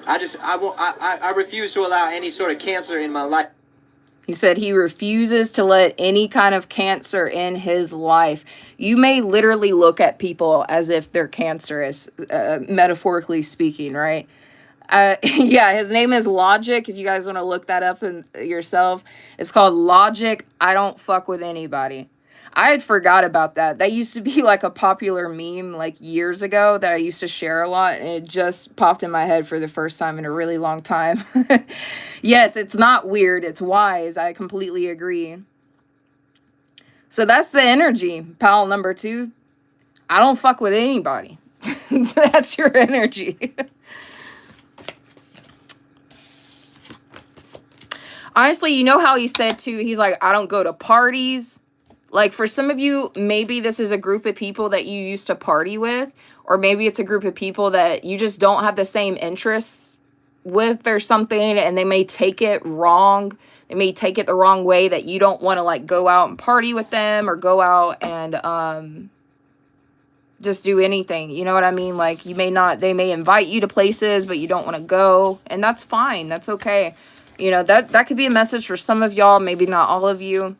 I refuse to allow any sort of cancer in my life. He said he refuses to let any kind of cancer in his life. You may literally look at people as if they're cancerous, metaphorically speaking, right? Yeah, his name is Logic. If you guys want to look that up yourself, it's called Logic. I don't fuck with anybody. I had forgot about that. That used to be like a popular meme like years ago that I used to share a lot, and it just popped in my head for the first time in a really long time. Yes, it's not weird. It's wise. I completely agree. So that's the energy, pal number 2. I don't fuck with anybody. That's your energy. Honestly, you know how he said too, he's like, I don't go to parties. Like for some of you, maybe this is a group of people that you used to party with, or maybe it's a group of people that you just don't have the same interests with or something, and they may take it wrong. They may take it the wrong way that you don't want to like go out and party with them or go out and just do anything. You know what I mean? Like you may not, they may invite you to places, but you don't want to go, and that's fine. That's okay. You know, that could be a message for some of y'all, maybe not all of you.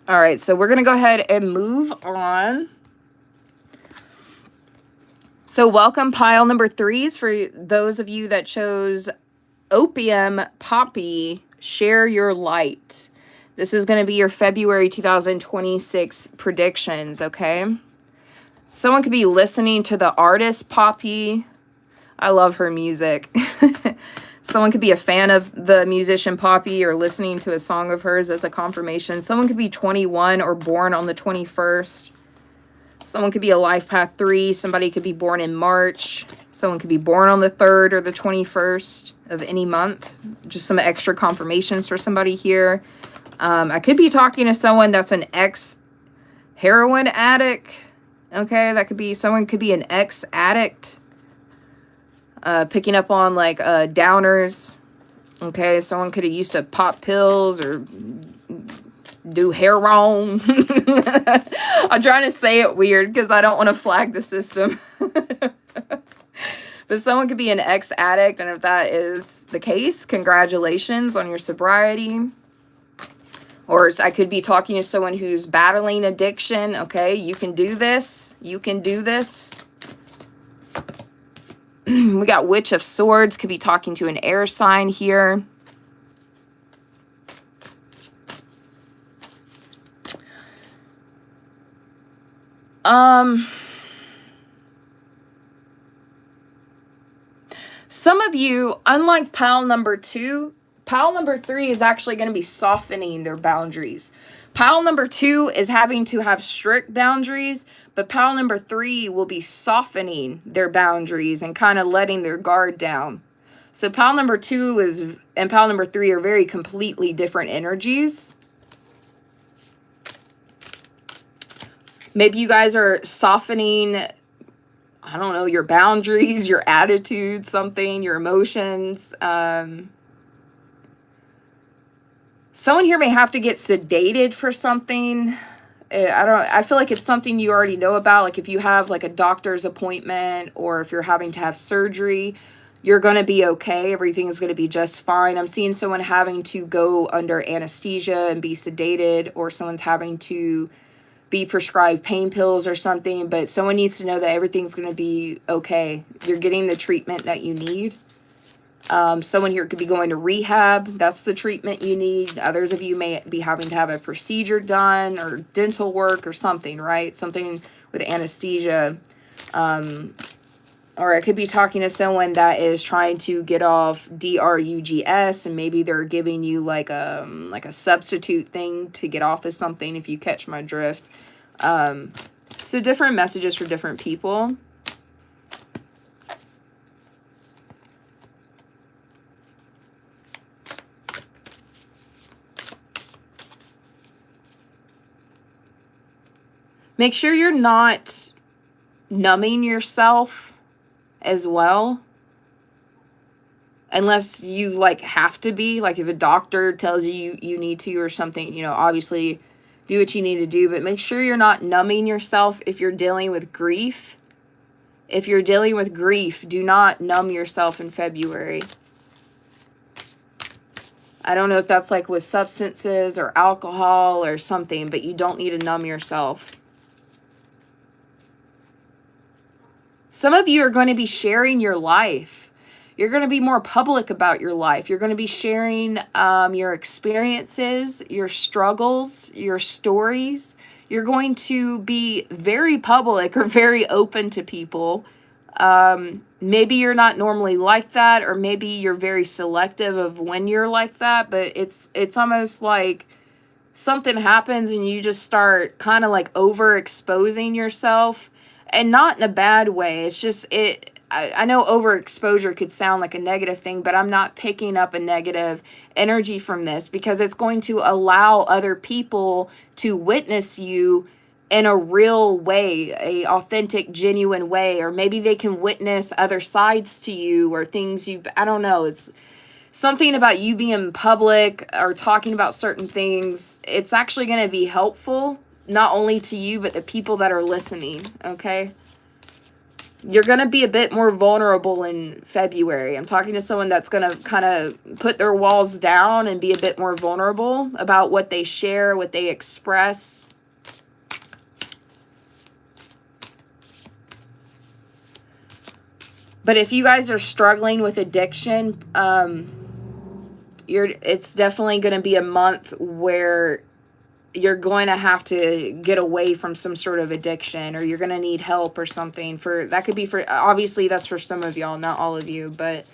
All right, so we're going to go ahead and move on. So welcome pile number 3s for those of you that chose Opium Poppy, Share Your Light. This is going to be your February 2026 predictions, okay? Someone could be listening to the artist Poppy. I love her music. Someone could be a fan of the musician Poppy or listening to a song of hers as a confirmation. Someone could be 21 or born on the 21st. Someone could be a life path 3. Somebody could be born in March. Someone could be born on the 3rd or the 21st of any month. Just some extra confirmations for somebody here. I could be talking to someone that's an ex-heroin addict. Okay, that could be, someone could be an ex-addict. Picking up on like downers. Okay, someone could have used to pop pills or do heroin. I'm trying to say it weird because I don't want to flag the system. But someone could be an ex-addict, and if that is the case, congratulations on your sobriety. Or I could be talking to someone who's battling addiction. Okay, you can do this. You can do this. We got Witch of Swords. Could be talking to an air sign here. Some of you, unlike pile number 2, pile number 3 is actually going to be softening their boundaries. Pile number 2 is having to have strict boundaries, but pile number 3 will be softening their boundaries and kind of letting their guard down. So pile number 2 and pile number 3 are very completely different energies. Maybe you guys are softening, I don't know, your boundaries, your attitude, something, your emotions. Someone here may have to get sedated for something. I feel like it's something you already know about. Like if you have like a doctor's appointment or if you're having to have surgery, You're going to be okay. Everything's going to be just fine. I'm seeing someone having to go under anesthesia and be sedated, or someone's having to be prescribed pain pills or something, but someone needs to know that everything's going to be okay. You're getting the treatment that you need. Someone here could be going to rehab. That's the treatment you need. Others of you may be having to have a procedure done or dental work or something, right? Something with anesthesia. Or I could be talking to someone that is trying to get off DRUGS, and maybe they're giving you like a substitute thing to get off of something, if you catch my drift. So different messages for different people. Make sure you're not numbing yourself as well, unless you like have to be, like if a doctor tells you you need to or something, you know, obviously do what you need to do, but make sure you're not numbing yourself if you're dealing with grief. If you're dealing with grief, do not numb yourself in February. I don't know if that's like with substances or alcohol or something, but you don't need to numb yourself. Some of you are going to be sharing your life. You're going to be more public about your life. You're going to be sharing your experiences, your struggles, your stories. You're going to be very public or very open to people. Maybe you're not normally like that, or maybe you're very selective of when you're like that, but it's almost like something happens and you just start kind of like overexposing yourself. And not in a bad way. It's just, I know overexposure could sound like a negative thing, but I'm not picking up a negative energy from this, because it's going to allow other people to witness you in a real way, a authentic, genuine way, or maybe they can witness other sides to you or things I don't know. It's something about you being public or talking about certain things. It's actually going to be helpful, not only to you, but the people that are listening, okay? You're going to be a bit more vulnerable in February. I'm talking to someone that's going to kind of put their walls down and be a bit more vulnerable about what they share, what they express. But if you guys are struggling with addiction, it's definitely going to be a month where you're going to have to get away from some sort of addiction, or you're going to need help or something. That could be for, obviously that's for some of y'all, not all of you, but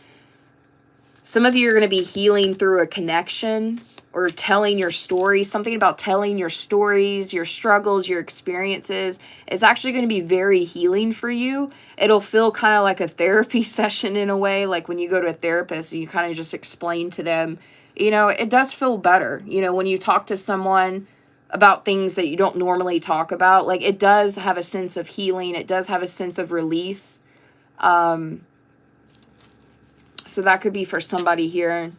some of you are going to be healing through a connection or telling your story. Something about telling your stories, your struggles, your experiences is actually going to be very healing for you. It'll feel kind of like a therapy session in a way, like when you go to a therapist and you kind of just explain to them, you know, it does feel better, you know, when you talk to someone about things that you don't normally talk about. Like, it does have a sense of healing. It does have a sense of release. So that could be for somebody here.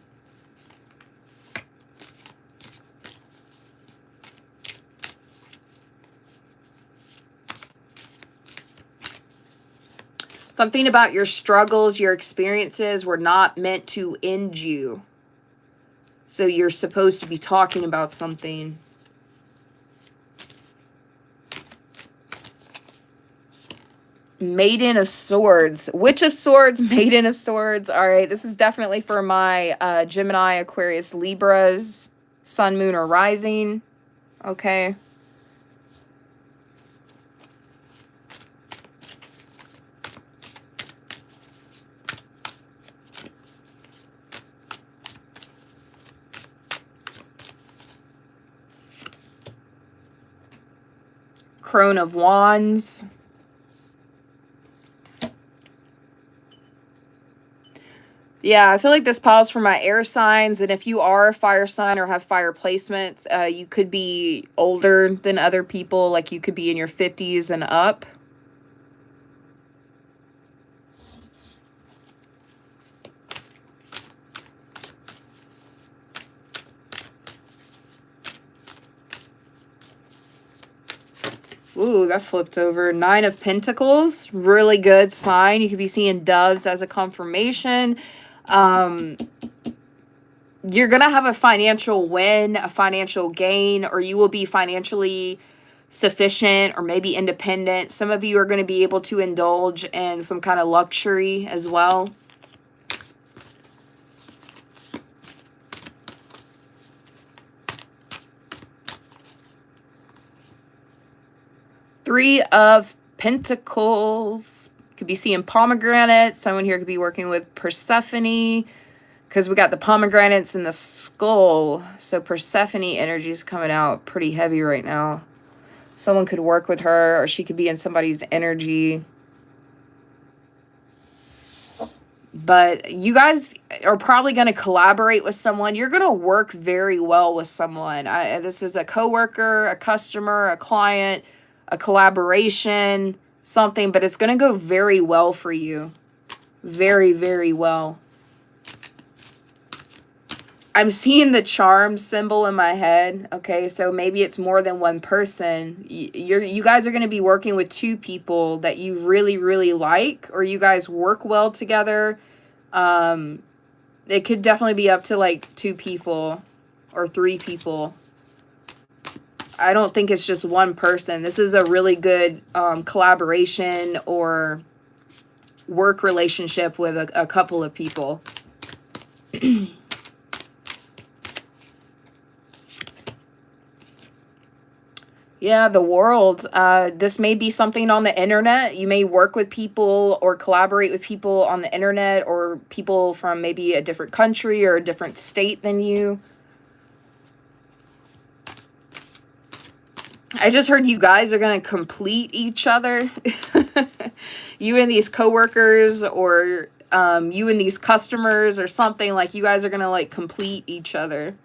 Something about your struggles, your experiences were not meant to end you. So you're supposed to be talking about something. Maiden of Swords. Witch of Swords, Maiden of Swords. All right, this is definitely for my Gemini, Aquarius, Libras, Sun, Moon, or Rising. Okay. Crone of Wands. Yeah, I feel like this pile's for my air signs, and if you are a fire sign or have fire placements, you could be older than other people, like you could be in your 50s and up. Ooh, that flipped over. 9 of Pentacles. Really good sign. You could be seeing doves as a confirmation. You're going to have a financial win, a financial gain, or you will be financially sufficient or maybe independent. Some of you are going to be able to indulge in some kind of luxury as well. Three of Pentacles. Could be seeing pomegranates. Someone here could be working with Persephone, because we got the pomegranates and the skull. So Persephone energy is coming out pretty heavy right now. Someone could work with her, or she could be in somebody's energy. But you guys are probably going to collaborate with someone. You're going to work very well with someone. This is a coworker, a customer, a client, a collaboration, something. But it's going to go very well for you. Very, very well. I'm seeing the charm symbol in my head. Okay, so maybe it's more than one person. You guys are going to be working with 2 people that you really, really like, or you guys work well together. It could definitely be up to like 2 people or 3 people. I don't think it's just one person. This is a really good collaboration or work relationship with a couple of people. Yeah, the world. This may be something on the internet. You may work with people or collaborate with people on the internet, or people from maybe a different country or a different state than you. I just heard you guys are going to complete each other. You and these coworkers, or you and these customers, or something. Like, you guys are going to like complete each other.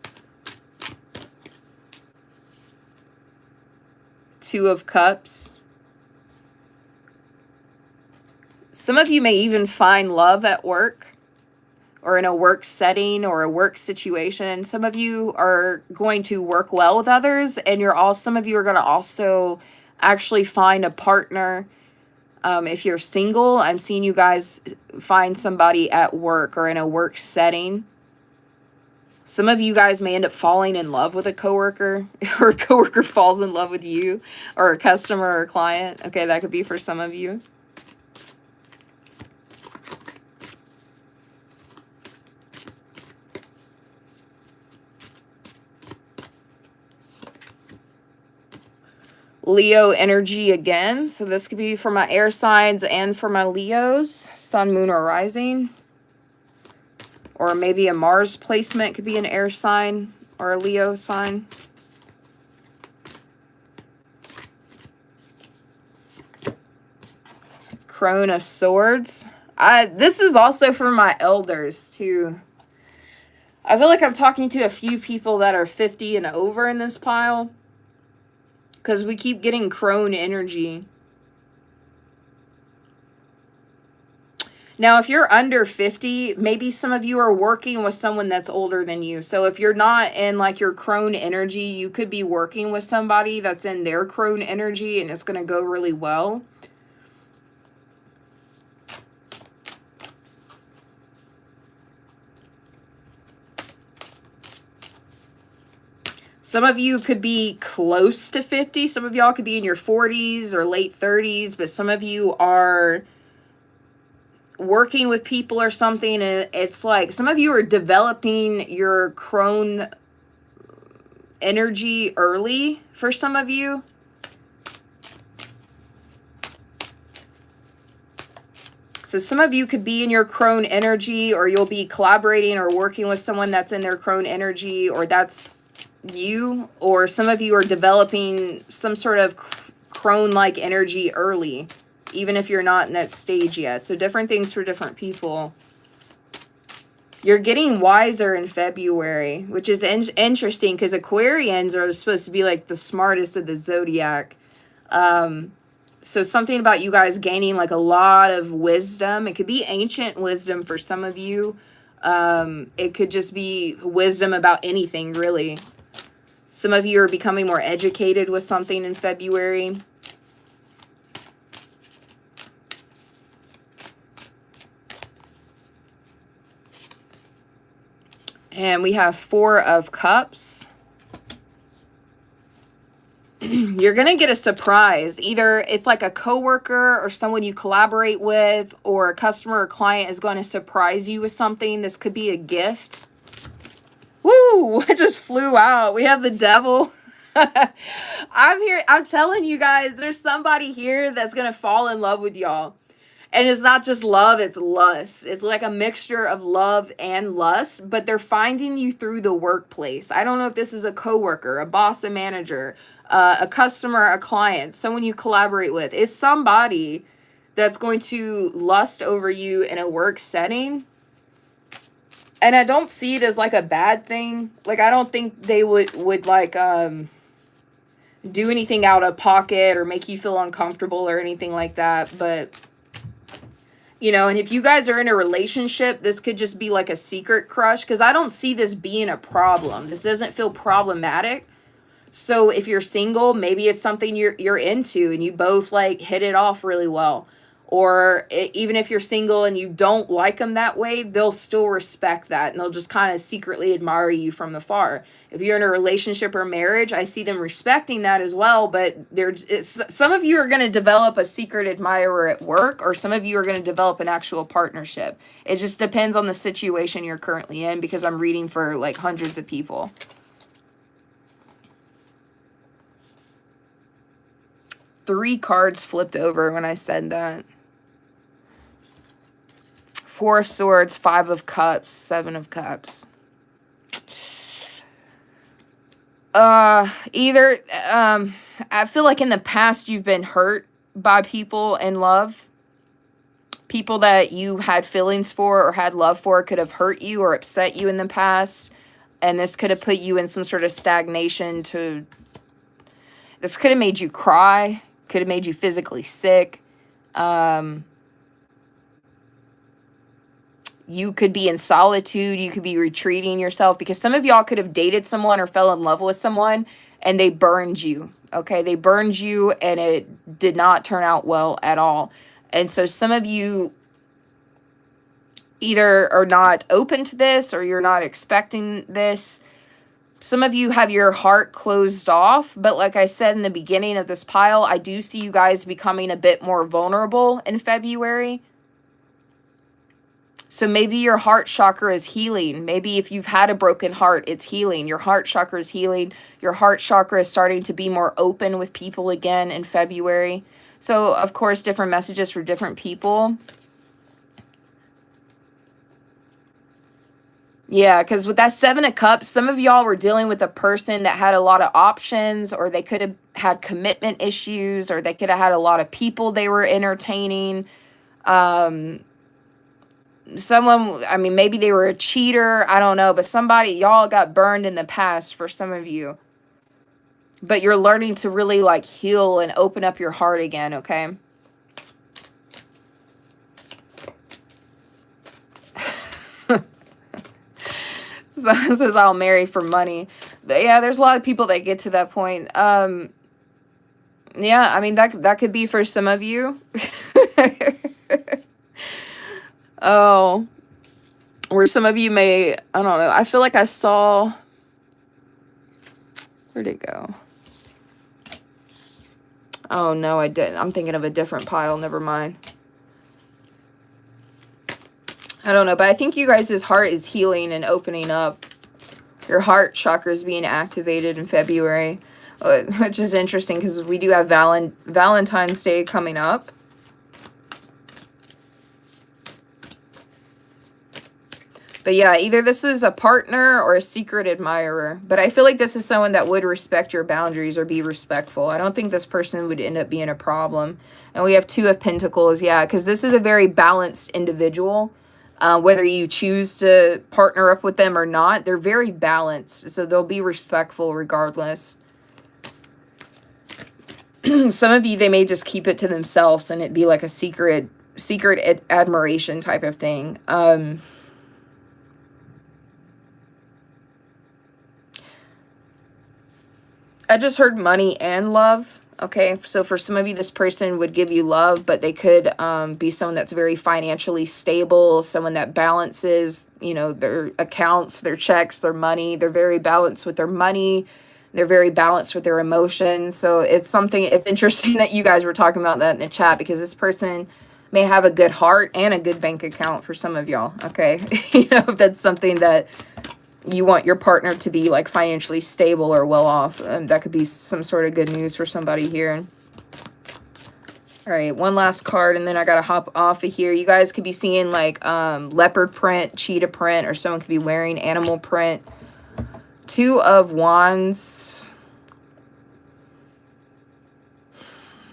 2 of Cups. Some of you may even find love at work, or in a work setting or a work situation. Some of you are going to work well with others, and some of you are going to also actually find a partner. If you're single, I'm seeing you guys find somebody at work or in a work setting. Some of you guys may end up falling in love with a coworker, or a coworker falls in love with you, or a customer or a client. Okay, that could be for some of you. Leo energy again. So this could be for my air signs and for my Leos, sun, moon, or rising. Or maybe a Mars placement could be an air sign or a Leo sign. Crone of Swords. This is also for my elders too. I feel like I'm talking to a few people that are 50 and over in this pile, because we keep getting crone energy. Now, if you're under 50, maybe some of you are working with someone that's older than you. So if you're not in like your crone energy, you could be working with somebody that's in their crone energy, and it's going to go really well. Some of you could be close to 50. Some of y'all could be in your 40s or late 30s, but some of you are working with people or something, and it's like some of you are developing your crone energy early for some of you. So some of you could be in your crone energy, or you'll be collaborating or working with someone that's in their crone energy, or that's you. Or some of you are developing some sort of crone-like energy early, even if you're not in that stage yet. So different things for different people. You're getting wiser in February, which is interesting, because Aquarians are supposed to be like the smartest of the zodiac. So something about you guys gaining like a lot of wisdom. It could be ancient wisdom for some of you. It could just be wisdom about anything, really. Some of you are becoming more educated with something in February. And we have 4 of Cups. You're going to get a surprise. Either it's like a coworker or someone you collaborate with, or a customer or client is going to surprise you with something. This could be a gift. Woo! It just flew out. We have the Devil. I'm telling you guys, there's somebody here that's going to fall in love with y'all. And it's not just love, it's lust. It's like a mixture of love and lust, but they're finding you through the workplace. I don't know if this is a coworker, a boss, a manager, a customer, a client, someone you collaborate with. It's somebody that's going to lust over you in a work setting. And I don't see it as like a bad thing. Like, I don't think they would like do anything out of pocket or make you feel uncomfortable or anything like that. But you know, and if you guys are in a relationship, this could just be like a secret crush, because I don't see this being a problem. This doesn't feel problematic. So if you're single, maybe it's something you're into and you both like hit it off really well. Or even if you're single and you don't like them that way, they'll still respect that and they'll just kind of secretly admire you from afar. If you're in a relationship or marriage, I see them respecting that as well. But some of you are going to develop a secret admirer at work, or some of you are going to develop an actual partnership. It just depends on the situation you're currently in, because I'm reading for like hundreds of people. Three cards flipped over when I said that. 4 of Swords, 5 of Cups, 7 of Cups. Either, I feel like in the past you've been hurt by people in love. People that you had feelings for or had love for could have hurt you or upset you in the past. And this could have put you in some sort of stagnation this could have made you cry, could have made you physically sick. You could be in solitude. You could be retreating yourself, because some of y'all could have dated someone or fell in love with someone and they burned you. Okay. They burned you and it did not turn out well at all. And so some of you either are not open to this or you're not expecting this. Some of you have your heart closed off. But like I said in the beginning of this pile, I do see you guys becoming a bit more vulnerable in February. So maybe your heart chakra is healing. Maybe if you've had a broken heart, it's healing. Your heart chakra is healing. Your heart chakra is starting to be more open with people again in February. So, of course, different messages for different people. Yeah, because with that 7 of Cups, some of y'all were dealing with a person that had a lot of options, or they could have had commitment issues, or they could have had a lot of people they were entertaining. Someone, I mean, maybe they were a cheater. I don't know. But y'all got burned in the past for some of you. But you're learning to really like heal and open up your heart again, okay? Someone says, I'll marry for money. Yeah, there's a lot of people that get to that point. Yeah, I mean, that could be for some of you. Oh, or some of you may, I don't know. I feel like I saw, where'd it go? Oh, no, I didn't. I'm thinking of a different pile. Never mind. I don't know, but I think you guys' heart is healing and opening up. Your heart chakra is being activated in February, which is interesting because we do have Valentine's Day coming up. But yeah, either this is a partner or a secret admirer. But I feel like this is someone that would respect your boundaries or be respectful. I don't think this person would end up being a problem. And we have 2 of Pentacles, yeah, because this is a very balanced individual. Whether you choose to partner up with them or not, they're very balanced. So they'll be respectful regardless. Some of you, they may just keep it to themselves and it be like a secret admiration type of thing. I just heard money and love. Okay, so for some of you, this person would give you love, but they could be someone that's very financially stable, someone that balances, you know, their accounts, their checks, their money. They're very balanced with their money. They're very balanced with their emotions. So it's interesting that you guys were talking about that in the chat, because this person may have a good heart and a good bank account for some of y'all. Okay, you know, if that's something that you want your partner to be like financially stable or well off, that could be some sort of good news for somebody here. All right, one last card, and then I gotta hop off of here. You guys could be seeing like leopard print, cheetah print, or someone could be wearing animal print. Two of Wands.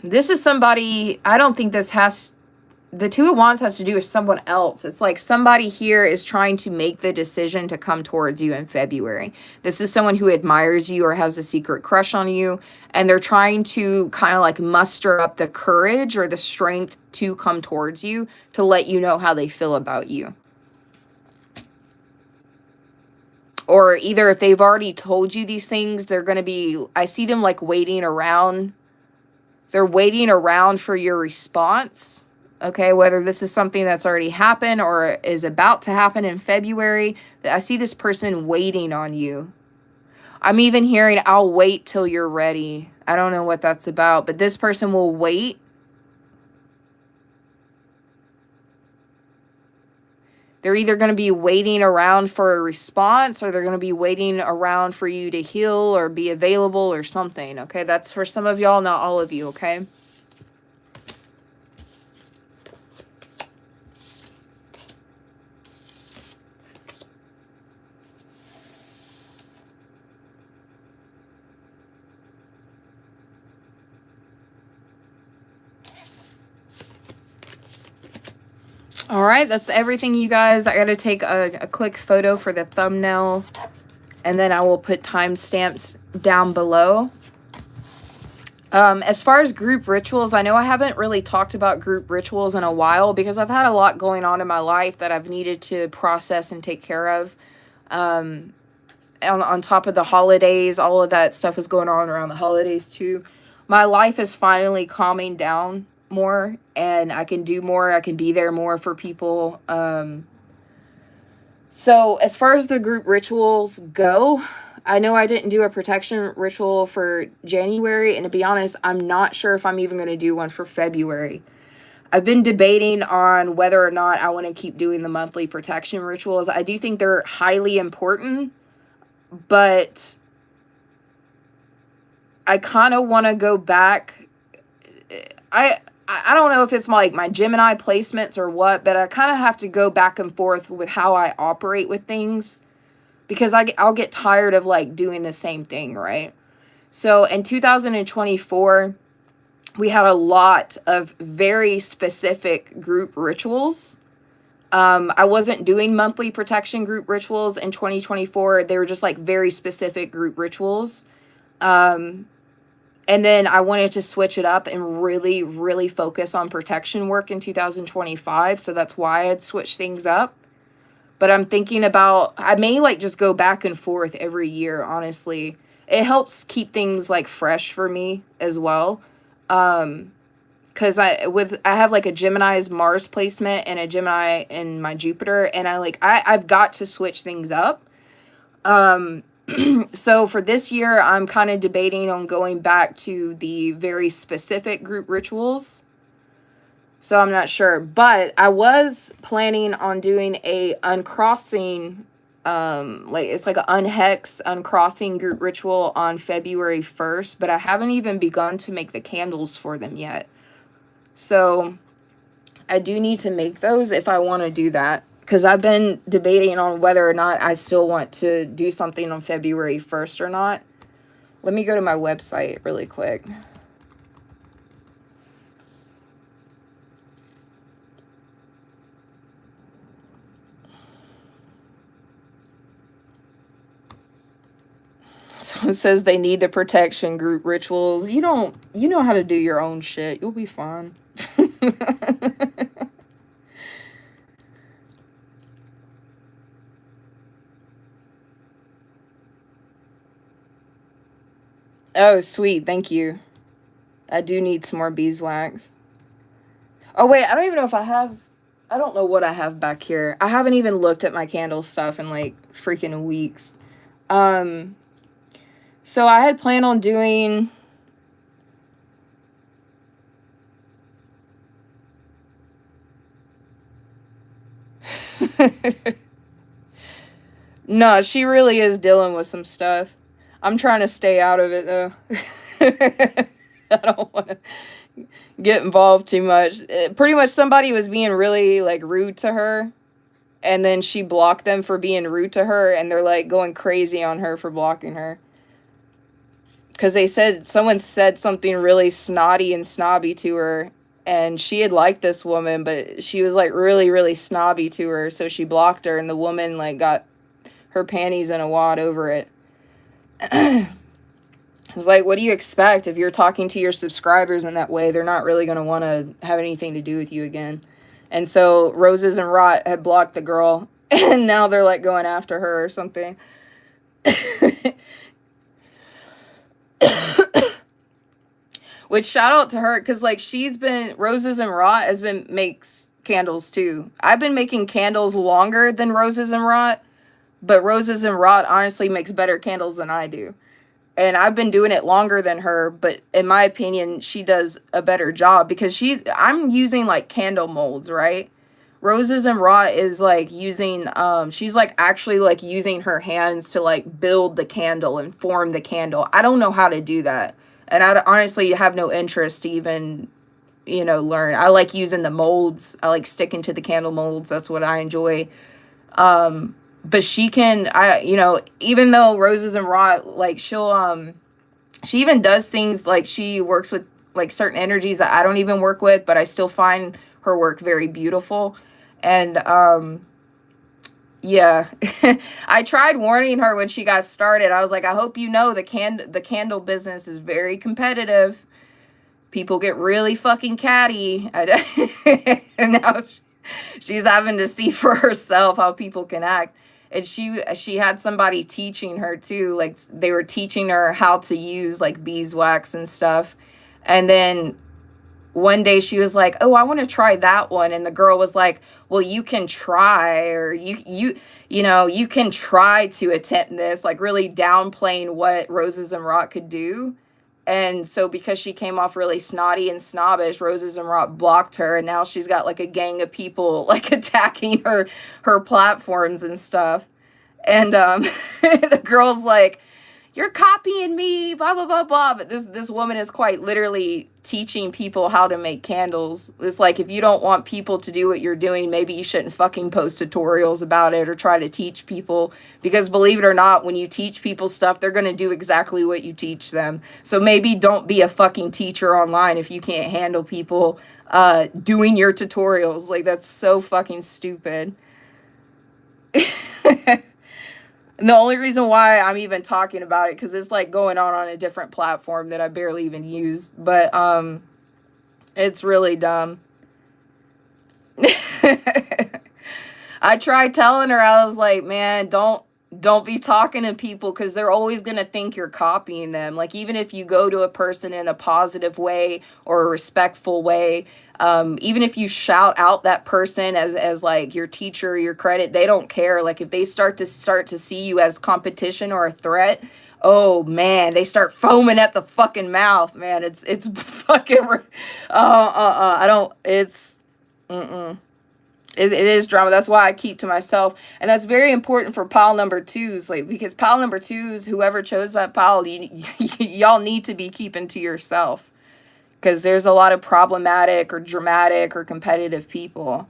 This is somebody, I don't think this has, the Two of Wands has to do with someone else. It's like somebody here is trying to make the decision to come towards you in February. This is someone who admires you or has a secret crush on you, and they're trying to kind of like muster up the courage or the strength to come towards you to let you know how they feel about you. Or either if they've already told you these things, they're going to be, I see them like waiting around. They're waiting around for your response. Okay, whether this is something that's already happened or is about to happen in February, I see this person waiting on you. I'm even hearing, I'll wait till you're ready. I don't know what that's about, but this person will wait. They're either going to be waiting around for a response, or they're going to be waiting around for you to heal or be available or something. Okay, that's for some of y'all, not all of you, okay? All right, that's everything, you guys. I got to take a quick photo for the thumbnail, and then I will put timestamps down below. As far as group rituals, I know I haven't really talked about group rituals in a while because I've had a lot going on in my life that I've needed to process and take care of. On top of the holidays, all of that stuff was going on around the holidays too. My life is finally calming down more, and I can do more. I can be there more for people. So as far as the group rituals go, I know I didn't do a protection ritual for January, and to be honest, I'm not sure if I'm even going to do one for February. I've been debating on whether or not I want to keep doing the monthly protection rituals. I do think they're highly important, but I kind of want to go back. I don't know if it's like my Gemini placements or what, but I kind of have to go back and forth with how I operate with things, because I'll get tired of like doing the same thing, right? So in 2024, we had a lot of very specific group rituals. I wasn't doing monthly protection group rituals in 2024. They were just like very specific group rituals. And then I wanted to switch it up and really, really focus on protection work in 2025. So that's why I'd switch things up. But I'm thinking about, I may like just go back and forth every year, honestly. It helps keep things like fresh for me as well. Because I have like a Gemini's Mars placement and a Gemini in my Jupiter, and I've got to switch things up. So for this year, I'm kind of debating on going back to the very specific group rituals. So I'm not sure, but I was planning on doing a uncrossing, it's like an unhex, uncrossing group ritual on February 1st, but I haven't even begun to make the candles for them yet. So I do need to make those if I want to do that, because I've been debating on whether or not I still want to do something on February 1st or not. Let me go to my website really quick. So it says they need the protection group rituals. You know how to do your own shit. You'll be fine. Oh, sweet. Thank you. I do need some more beeswax. Oh, wait, I don't even know if I have... I don't know what I have back here. I haven't even looked at my candle stuff in, like, freaking weeks. So I had planned on doing... No, she really is dealing with some stuff. I'm trying to stay out of it, though. I don't want to get involved too much. Pretty much somebody was being really, like, rude to her, and then she blocked them for being rude to her, and they're, like, going crazy on her for blocking her. Because someone said something really snotty and snobby to her, and she had liked this woman, but she was, like, really, really snobby to her, so she blocked her, and the woman, like, got her panties in a wad over it. I was like, what do you expect? If you're talking to your subscribers in that way, they're not really going to want to have anything to do with you again. And so Roses and Rot had blocked the girl, and now they're, like, going after her or something. Which, shout out to her, because, like, Roses and Rot makes candles, too. I've been making candles longer than Roses and Rot, but Roses and Rot honestly makes better candles than I do. And I've been doing it longer than her, but in my opinion, she does a better job, because I'm using, like, candle molds, right? Roses and Rot is, like, using, she's, like, actually, like, using her hands to, like, build the candle and form the candle. I don't know how to do that. And I honestly have no interest to even, learn. I like using the molds. I like sticking to the candle molds. That's what I enjoy. But she can, even though Roses and Rot, like, she even does things, like, she works with, like, certain energies that I don't even work with, but I still find her work very beautiful. And, yeah, I tried warning her when she got started. I was like, I hope you know the candle business is very competitive. People get really fucking catty. And now she's having to see for herself how people can act. And she had somebody teaching her too. Like, they were teaching her how to use, like, beeswax and stuff. And then one day she was like, oh, I want to try that one. And the girl was like, well, you can try, or you can try to attempt this, like, really downplaying what Roses and Rot could do. And so because she came off really snotty and snobbish, Roses and Rot blocked her, and now she's got, like, a gang of people, like, attacking her platforms and stuff. And the girl's like, you're copying me, blah, blah, blah, blah. But this woman is quite literally teaching people how to make candles. It's like, if you don't want people to do what you're doing, maybe you shouldn't fucking post tutorials about it or try to teach people. Because believe it or not, when you teach people stuff, they're going to do exactly what you teach them. So maybe don't be a fucking teacher online if you can't handle people doing your tutorials. Like, that's so fucking stupid. And the only reason why I'm even talking about it, because it's, like, going on a different platform that I barely even use. But, it's really dumb. I tried telling her, I was like, man, don't be talking to people, because they're always going to think you're copying them. Like, even if you go to a person in a positive way or a respectful way, even if you shout out that person as like your teacher or your credit, they don't care. Like, if they start to see you as competition or a threat, oh man, they start foaming at the fucking mouth, man. It's fucking I don't, it's it is drama. That's why I keep to myself. And that's very important for pile number twos, like, because pile number twos, whoever chose that pile, y'all need to be keeping to yourself. Because there's a lot of problematic or dramatic or competitive people.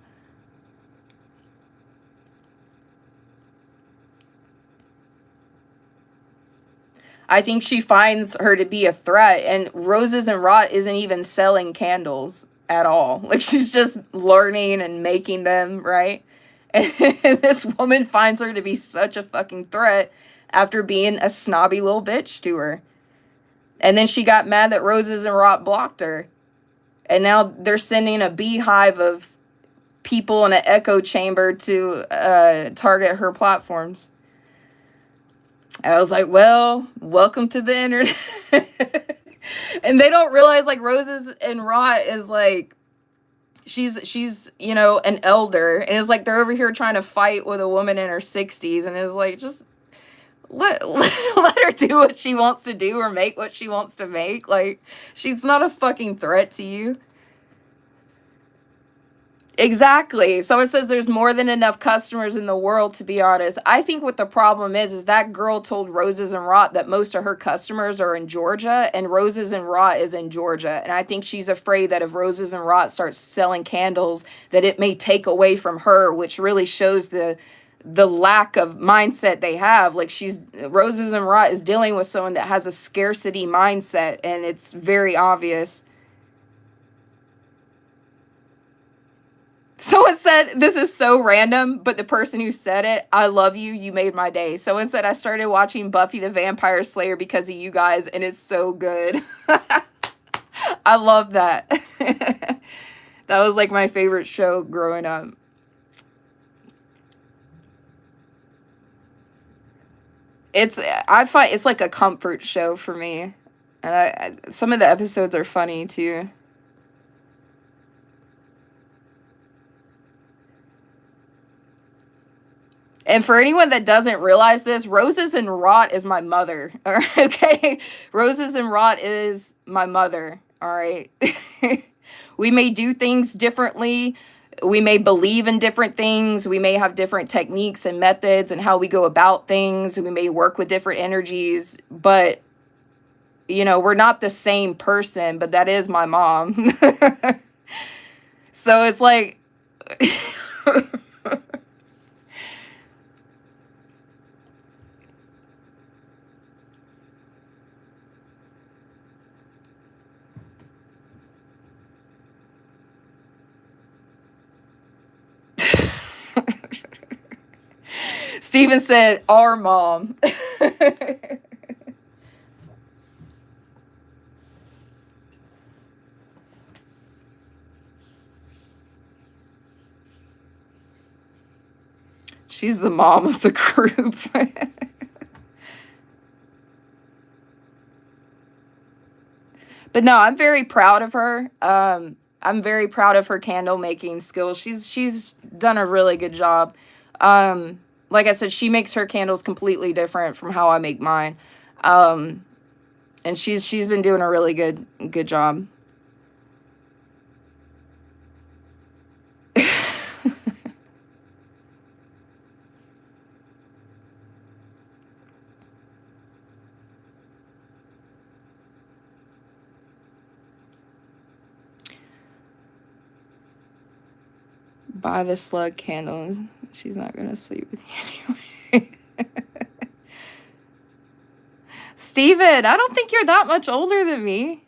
I think she finds her to be a threat. And Roses and Rot isn't even selling candles at all. Like, she's just learning and making them, right? And this woman finds her to be such a fucking threat after being a snobby little bitch to her. And then she got mad that Roses and Rot blocked her. And now they're sending a beehive of people in an echo chamber to target her platforms. I was like, well, welcome to the internet. And they don't realize like Roses and Rot is like she's you know an elder, and it's like they're over here trying to fight with a woman in her 60s, and it's like just let her do what she wants to do or make what she wants to make. Like she's not a fucking threat to you. Exactly. So it says there's more than enough customers in the world, to be honest. I think what the problem is that girl told Roses and Rot that most of her customers are in Georgia, and Roses and Rot is in Georgia. And I think she's afraid that if Roses and Rot starts selling candles, that it may take away from her, which really shows the lack of mindset they have. Like Roses and Rot is dealing with someone that has a scarcity mindset, and it's very obvious. Someone said, this is so random, but the person who said it, I love you, you made my day. Someone said, I started watching Buffy the Vampire Slayer because of you guys, and it's so good. I love that. That was like my favorite show growing up. I find it's like a comfort show for me. And some of the episodes are funny too. And for anyone that doesn't realize this, Roses and Rot is my mother. Okay? Roses and Rot is my mother. All right? We may do things differently. We may believe in different things. We may have different techniques and methods and how we go about things. We may work with different energies. But, you know, we're not the same person. But that is my mom. So it's like... Steven said, our mom. She's the mom of the group. But no, I'm very proud of her. I'm very proud of her candle making skills. She's done a really good job. Like I said, she makes her candles completely different from how I make mine. And she's been doing a really good job. Buy the slug candles. She's not gonna sleep with you anyway. Steven, I don't think you're that much older than me.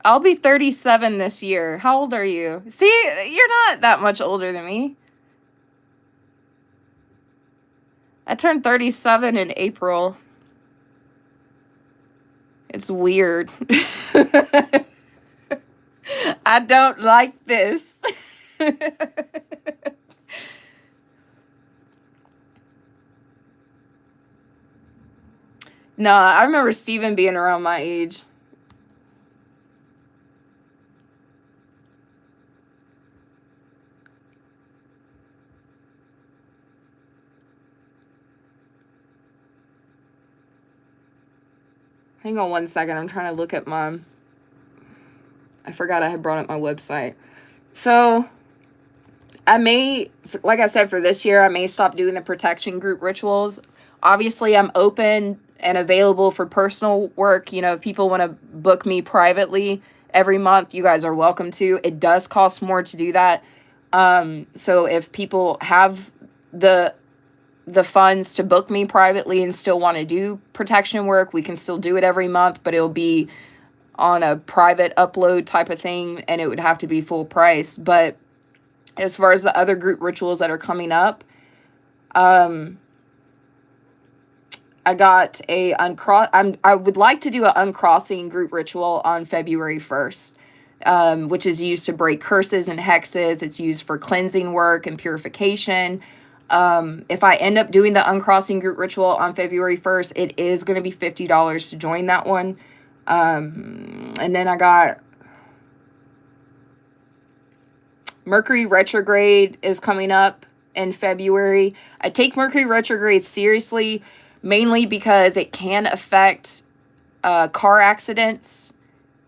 I'll be 37 this year. How old are you? See, you're not that much older than me. I turned 37 in April. It's weird. I don't like this. No, I remember Steven being around my age. Hang on one second. I'm trying to look at my... I forgot I had brought up my website. So, I may, like I said, for this year, I may stop doing the protection group rituals. Obviously, I'm open and available for personal work. You know, if people want to book me privately every month, you guys are welcome to. It does cost more to do that. So if people have the funds to book me privately and still want to do protection work, we can still do it every month, but it'll be on a private upload type of thing, and it would have to be full price. But as far as the other group rituals that are coming up, I got I would like to do an uncrossing group ritual on February 1st, which is used to break curses and hexes. It's used for cleansing work and purification. If I end up doing the uncrossing group ritual on February 1st, it is going to be $50 to join that one. And then I got Mercury retrograde is coming up in February. I take Mercury retrograde seriously, mainly because it can affect car accidents,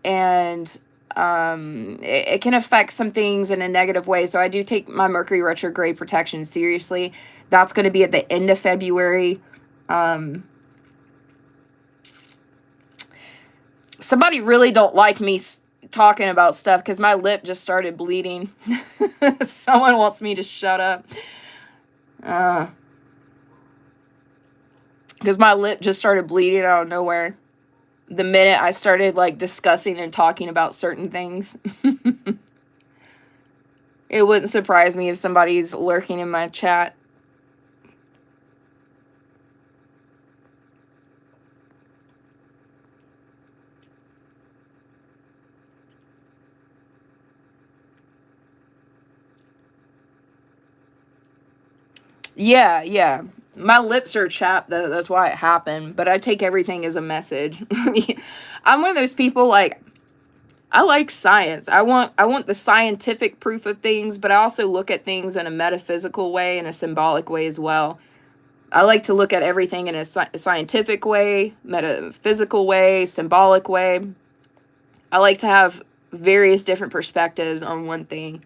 and it can affect some things in a negative way. So I do take my Mercury retrograde protection seriously. That's going to be at the end of February. Somebody really don't like me talking about stuff because my lip just started bleeding. Someone wants me to shut up. Because my lip just started bleeding out of nowhere the minute I started like discussing and talking about certain things. It wouldn't surprise me if somebody's lurking in my chat. Yeah. My lips are chapped, though. That's why it happened. But I take everything as a message. I'm one of those people, like, I like science. I want the scientific proof of things, but I also look at things in a metaphysical way and a symbolic way as well. I like to look at everything in a scientific way, metaphysical way, symbolic way. I like to have various different perspectives on one thing.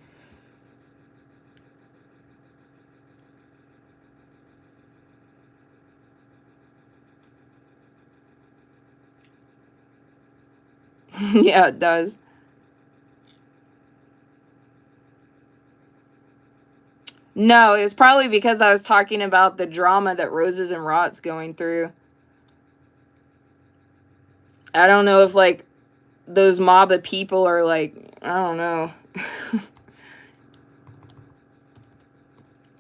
Yeah, it does. No, it was probably because I was talking about the drama that Roses and Rot's going through. I don't know if, like, those mob of people are, like, I don't know.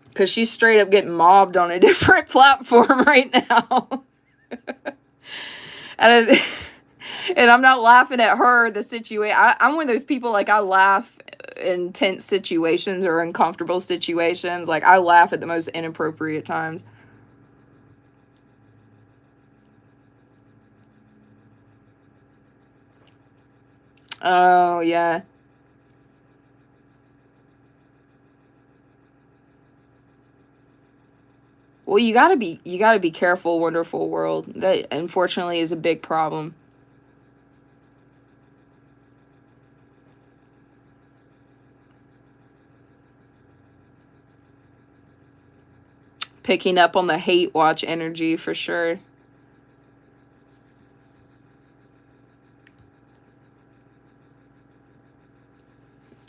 Because she's straight up getting mobbed on a different platform right now. and I'm not laughing at her, the situation. I'm one of those people, like, I laugh in tense situations or uncomfortable situations. Like, I laugh at the most inappropriate times. Oh, yeah. Well, you gotta be careful, wonderful world. That unfortunately is a big problem. Picking up on the hate watch energy for sure.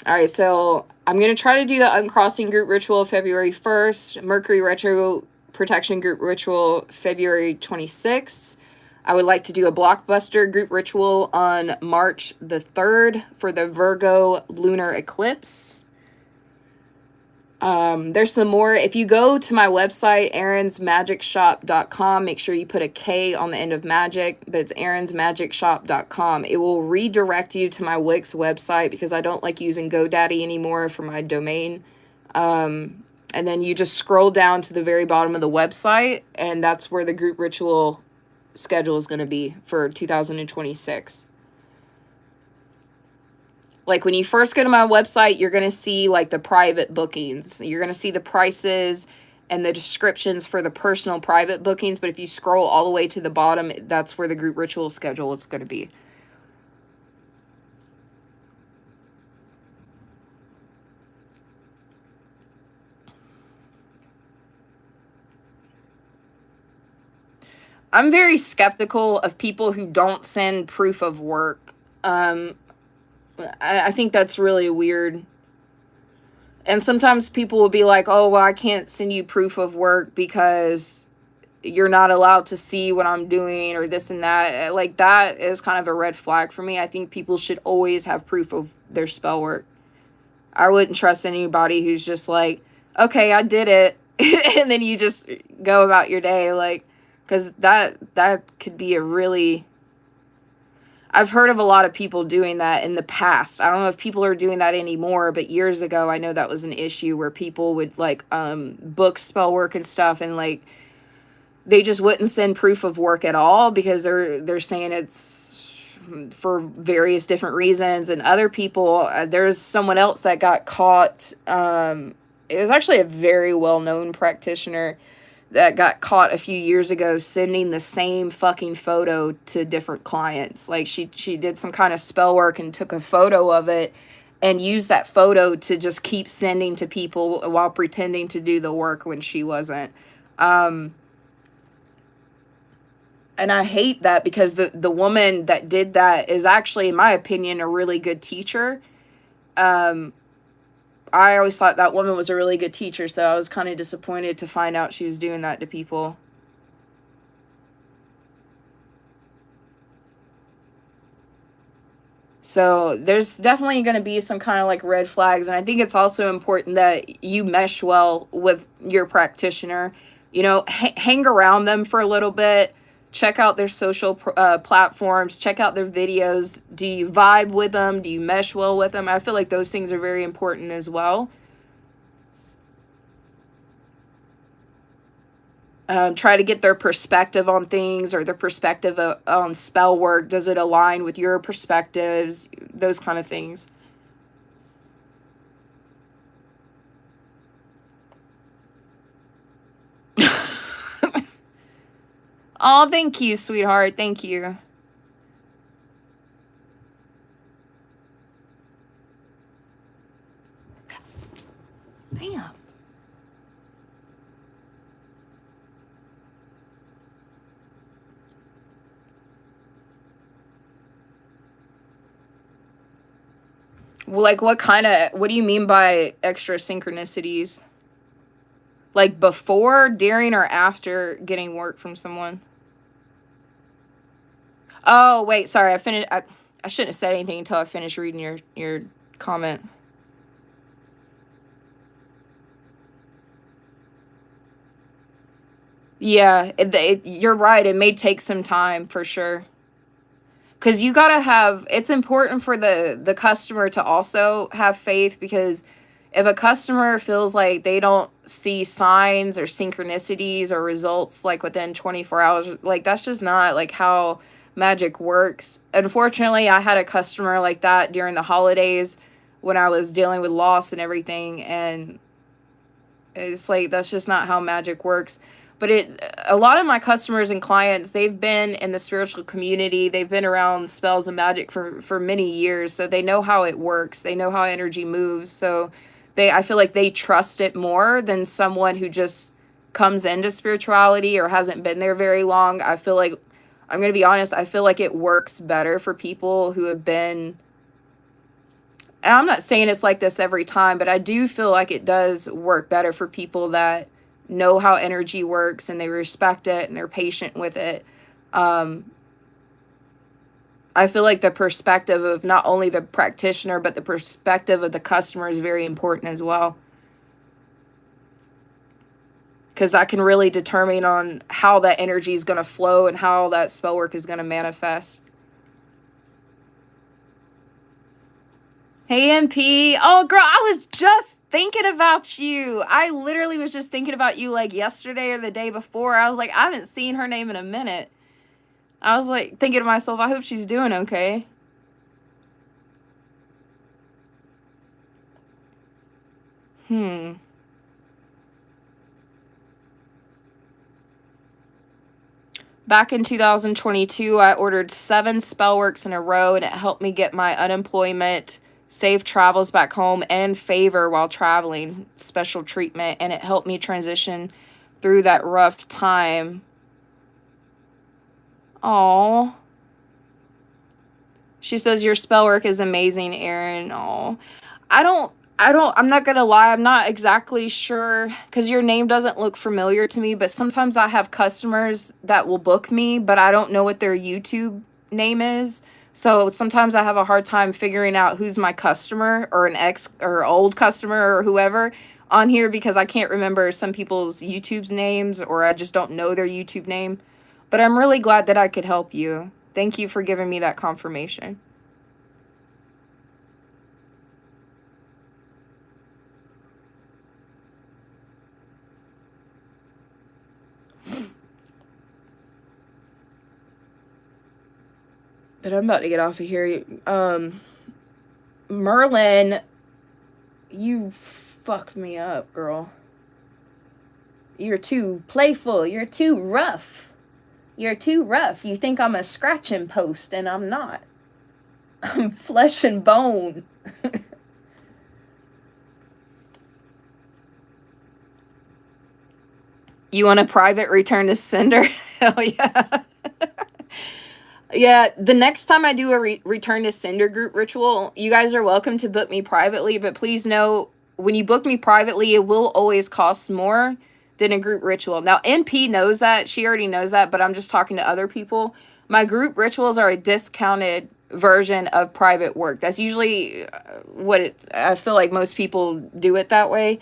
All right, so I'm going to try to do the Uncrossing group ritual February 1st, Mercury retro protection group ritual February 26th. I would like to do a Blockbuster group ritual on March the 3rd for the Virgo lunar eclipse. There's some more. If you go to my website, aaronsmagicshop.com, make sure you put a K on the end of magic, but it's aaronsmagicshop.com. It will redirect you to my Wix website because I don't like using GoDaddy anymore for my domain. And then you just scroll down to the very bottom of the website, and that's where the group ritual schedule is going to be for 2026. Like, when you first go to my website, you're going to see, like, the private bookings. You're going to see the prices and the descriptions for the personal private bookings. But if you scroll all the way to the bottom, that's where the group ritual schedule is going to be. I'm very skeptical of people who don't send proof of work. I think that's really weird. And sometimes people will be like, oh, well, I can't send you proof of work because you're not allowed to see what I'm doing or this and that. Like, that is kind of a red flag for me. I think people should always have proof of their spell work. I wouldn't trust anybody who's just like, okay, I did it. And then you just go about your day. Like, because that could be a really... I've heard of a lot of people doing that in the past. I don't know if people are doing that anymore, but years ago, I know that was an issue where people would, like, book spell work and stuff, and, like, they just wouldn't send proof of work at all because they're saying it's for various different reasons. And other people, there's someone else that got caught. It was actually a very well-known practitioner that got caught a few years ago sending the same fucking photo to different clients. Like she did some kind of spell work and took a photo of it and used that photo to just keep sending to people while pretending to do the work when she wasn't. And I hate that, because the woman that did that is actually, in my opinion, a really good teacher. I always thought that woman was a really good teacher, so I was kind of disappointed to find out she was doing that to people. So there's definitely going to be some kind of like red flags. And I think it's also important that you mesh well with your practitioner. You know, hang around them for a little bit. Check out their social platforms. Check out their videos. Do you vibe with them? Do you mesh well with them? I feel like those things are very important as well. Try to get their perspective on things, or their perspective on spell work. Does it align with your perspectives? Those kind of things. Oh, thank you, sweetheart. Thank you. Damn. Well, like, what do you mean by extra synchronicities? Like before, during, or after getting work from someone? Oh, wait, sorry. I shouldn't have said anything until I finished reading your comment. Yeah, you're right. It may take some time for sure. Because you gotta have, it's important for the customer to also have faith, because if a customer feels like they don't see signs or synchronicities or results like within 24 hours, like that's just not like how magic works. Unfortunately, I had a customer like that during the holidays when I was dealing with loss and everything, and it's like that's just not how magic works. But a lot of my customers and clients, they've been in the spiritual community. They've been around spells and magic for many years, so they know how it works. They know how energy moves. So I feel like they trust it more than someone who just comes into spirituality or hasn't been there very long. I feel like, I'm going to be honest, I feel like it works better for people who have been, and I'm not saying it's like this every time, but I do feel like it does work better for people that know how energy works and they respect it and they're patient with it. I feel like the perspective of not only the practitioner, but the perspective of the customer is very important as well. Because that can really determine on how that energy is going to flow and how that spell work is going to manifest. Hey, MP. Oh, girl, I was just thinking about you. I literally was just thinking about you like yesterday or the day before. I was like, I haven't seen her name in a minute. I was like thinking to myself, I hope she's doing okay. Back in 2022, I ordered 7 spellworks in a row, and it helped me get my unemployment, safe travels back home, and favor while traveling, special treatment, and it helped me transition through that rough time. Oh. She says your spell work is amazing, Erin. Oh. I'm not gonna lie, I'm not exactly sure, because your name doesn't look familiar to me, but sometimes I have customers that will book me, but I don't know what their YouTube name is. So sometimes I have a hard time figuring out who's my customer, or an ex or old customer or whoever on here, because I can't remember some people's YouTube's names, or I just don't know their YouTube name. But I'm really glad that I could help you. Thank you for giving me that confirmation. But I'm about to get off of here. Merlin, you fucked me up, girl. You're too playful. You're too rough. You're too rough. You think I'm a scratching post, and I'm not. I'm flesh and bone. You want a private return to sender? Hell yeah. Yeah, the next time I do a return to sender group ritual, you guys are welcome to book me privately, but please know when you book me privately, it will always cost more than a group ritual. Now, MP knows that. She already knows that, but I'm just talking to other people. My group rituals are a discounted version of private work. That's usually I feel like most people do it that way.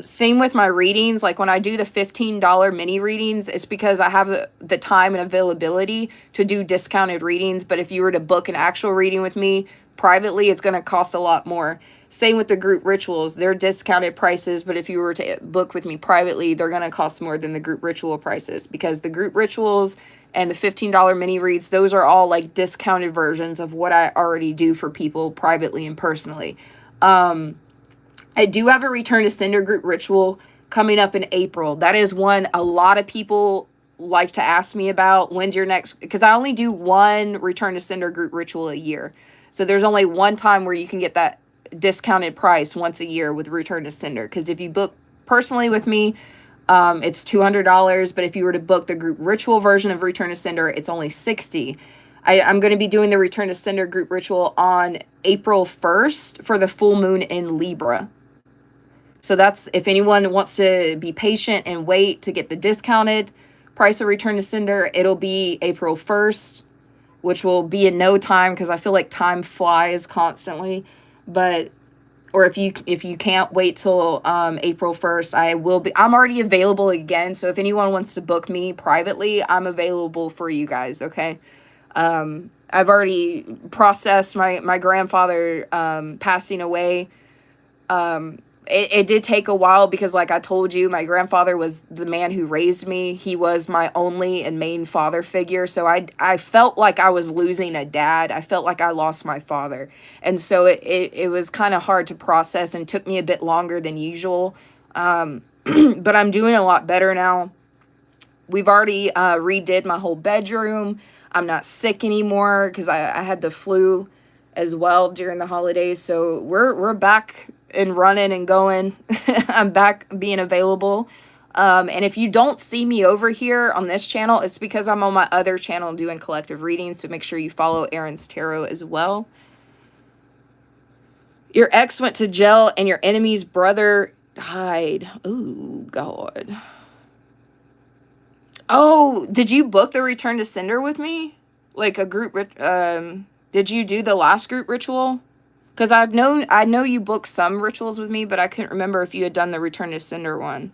Same with my readings. Like when I do the $15 mini readings, it's because I have the time and availability to do discounted readings. But if you were to book an actual reading with me privately, it's going to cost a lot more. Same with the group rituals. They're discounted prices, but if you were to book with me privately, they're going to cost more than the group ritual prices, because the group rituals and the $15 mini reads, those are all like discounted versions of what I already do for people privately and personally. I do have a return to sender group ritual coming up in April. That is one a lot of people like to ask me about. When's your next? Because I only do one return to sender group ritual a year. So there's only one time where you can get that discounted price once a year with return to sender. Because if you book personally with me, it's $200. But if you were to book the group ritual version of return to sender, it's only $60. I'm going to be doing the return to sender group ritual on April 1st for the full moon in Libra. So that's, if anyone wants to be patient and wait to get the discounted price of return to sender, it'll be April 1st, which will be in no time, because I feel like time flies constantly. But, or if you can't wait till April 1st, I'm already available again. So if anyone wants to book me privately, I'm available for you guys, okay? I've already processed my grandfather passing away. It did take a while, because like I told you, my grandfather was the man who raised me. He was my only and main father figure. So I felt like I was losing a dad. I felt like I lost my father. And so it was kind of hard to process and took me a bit longer than usual. But I'm doing a lot better now. We've already redid my whole bedroom. I'm not sick anymore, because I had the flu as well during the holidays. So we're back and running and going. I'm back being available. And if you don't see me over here on this channel, it's because I'm on my other channel doing collective readings. So make sure you follow Aaron's Tarot as well. Your ex went to jail and your enemy's brother died. Oh, God. Oh, did you book the return to sender with me? Like a group, did you do the last group ritual? Because I know you booked some rituals with me, but I couldn't remember if you had done the return to sender one.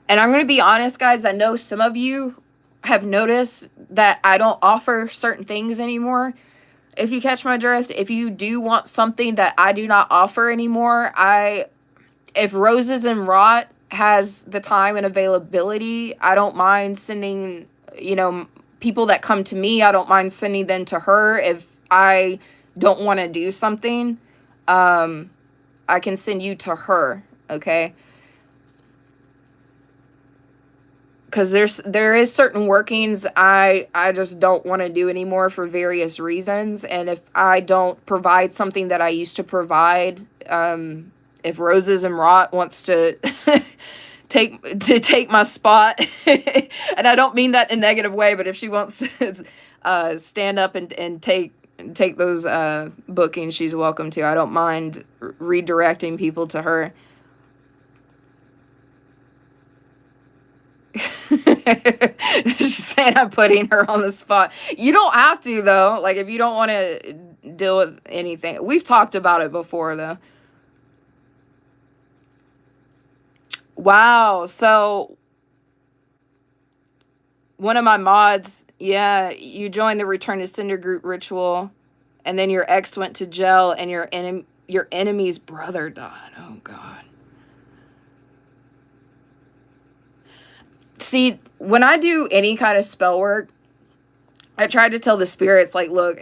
And I'm going to be honest, guys, I know some of you have noticed that I don't offer certain things anymore. If you catch my drift, if you do want something that I do not offer anymore, if Roses and Rot has the time and availability, I don't mind sending, people that come to me, I don't mind sending them to her. If I don't want to do something, I can send you to her, okay? Because there is certain workings I just don't want to do anymore for various reasons. And if I don't provide something that I used to provide, if Roses and Rot wants to take my spot, and I don't mean that in a negative way, but if she wants to stand up and take those bookings, she's welcome to. I don't mind redirecting people to her. She's saying I'm putting her on the spot. You don't have to, though. Like, if you don't want to deal with anything. We've talked about it before, though. Wow. So One of my mods, yeah, you joined the Return to Cinder group ritual, and then your ex went to jail, and your enemy's brother died. Oh God. See, when I do any kind of spell work, I try to tell the spirits, like, look,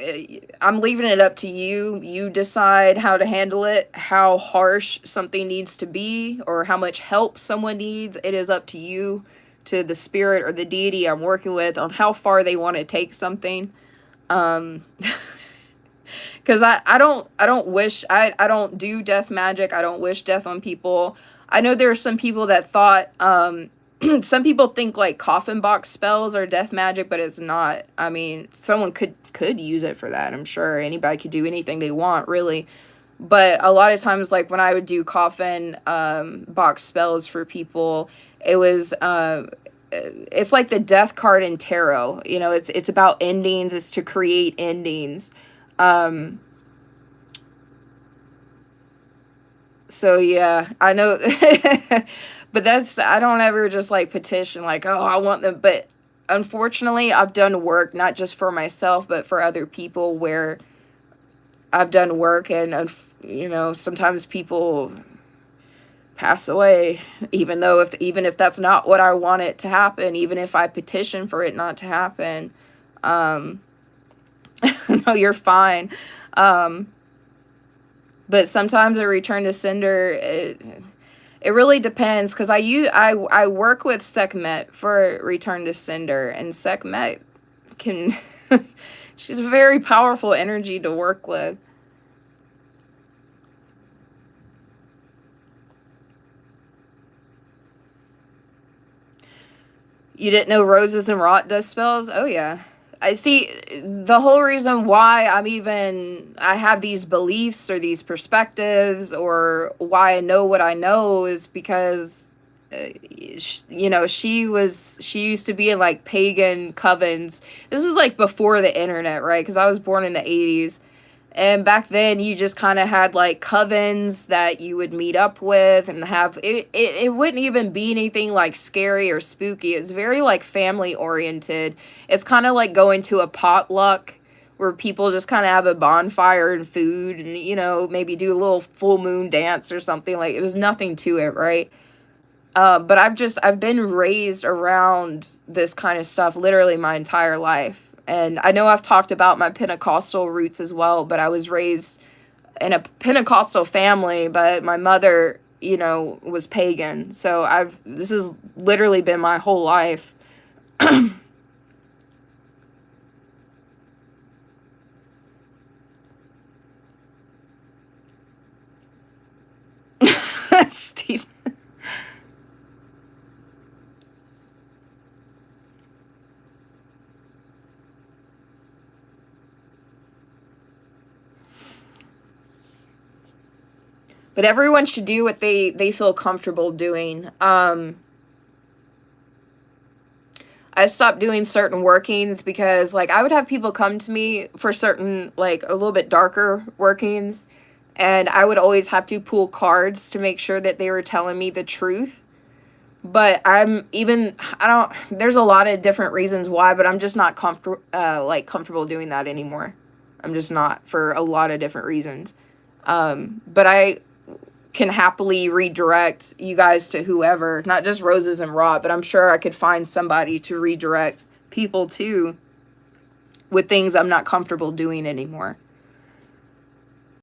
I'm leaving it up to you. You decide how to handle it, how harsh something needs to be, or how much help someone needs. It is up to you, to the spirit or the deity I'm working with, on how far they want to take something. Because I don't do death magic. I don't wish death on people. I know there are some people that thought, some people think like coffin box spells are death magic, but it's not. I mean, someone could use it for that. I'm sure anybody could do anything they want, really. But a lot of times, like when I would do coffin box spells for people, it was it's like the death card in tarot. You know, it's about endings. It's to create endings. So yeah, I know. But that's, I don't ever just like petition like, oh, I want them. But unfortunately, I've done work not just for myself, but for other people, where I've done work, and you know, sometimes people pass away, even though even if that's not what I want it to happen, even if I petition for it not to happen. No, you're fine. But sometimes a Return to Cinder, it really depends, because I work with Sekhmet for Return to Cinder, and Sekhmet can she's a very powerful energy to work with. You didn't know Roses and Rot does spells? Oh yeah. I see, the whole reason why I have these beliefs or these perspectives, or why I know what I know, is because you know, she used to be in like pagan covens. This is like before the internet, right? Because I was born in the 80s. And back then, you just kind of had like covens that you would meet up with, and have it wouldn't even be anything like scary or spooky. It's very like family oriented. It's kind of like going to a potluck where people just kind of have a bonfire and food, and you know, maybe do a little full moon dance or something. Like, it was nothing to it, right? But I've been raised around this kind of stuff literally my entire life. And I know I've talked about my Pentecostal roots as well, but I was raised in a Pentecostal family, but my mother, you know, was pagan. So this has literally been my whole life. Steve. But everyone should do what they feel comfortable doing. I stopped doing certain workings because, like, I would have people come to me for certain, like, a little bit darker workings, and I would always have to pull cards to make sure that they were telling me the truth. But there's a lot of different reasons why, but I'm just not comfortable doing that anymore. I'm just not, for a lot of different reasons. But I can happily redirect you guys to whoever, not just Roses and Rot, but I'm sure I could find somebody to redirect people to with things I'm not comfortable doing anymore.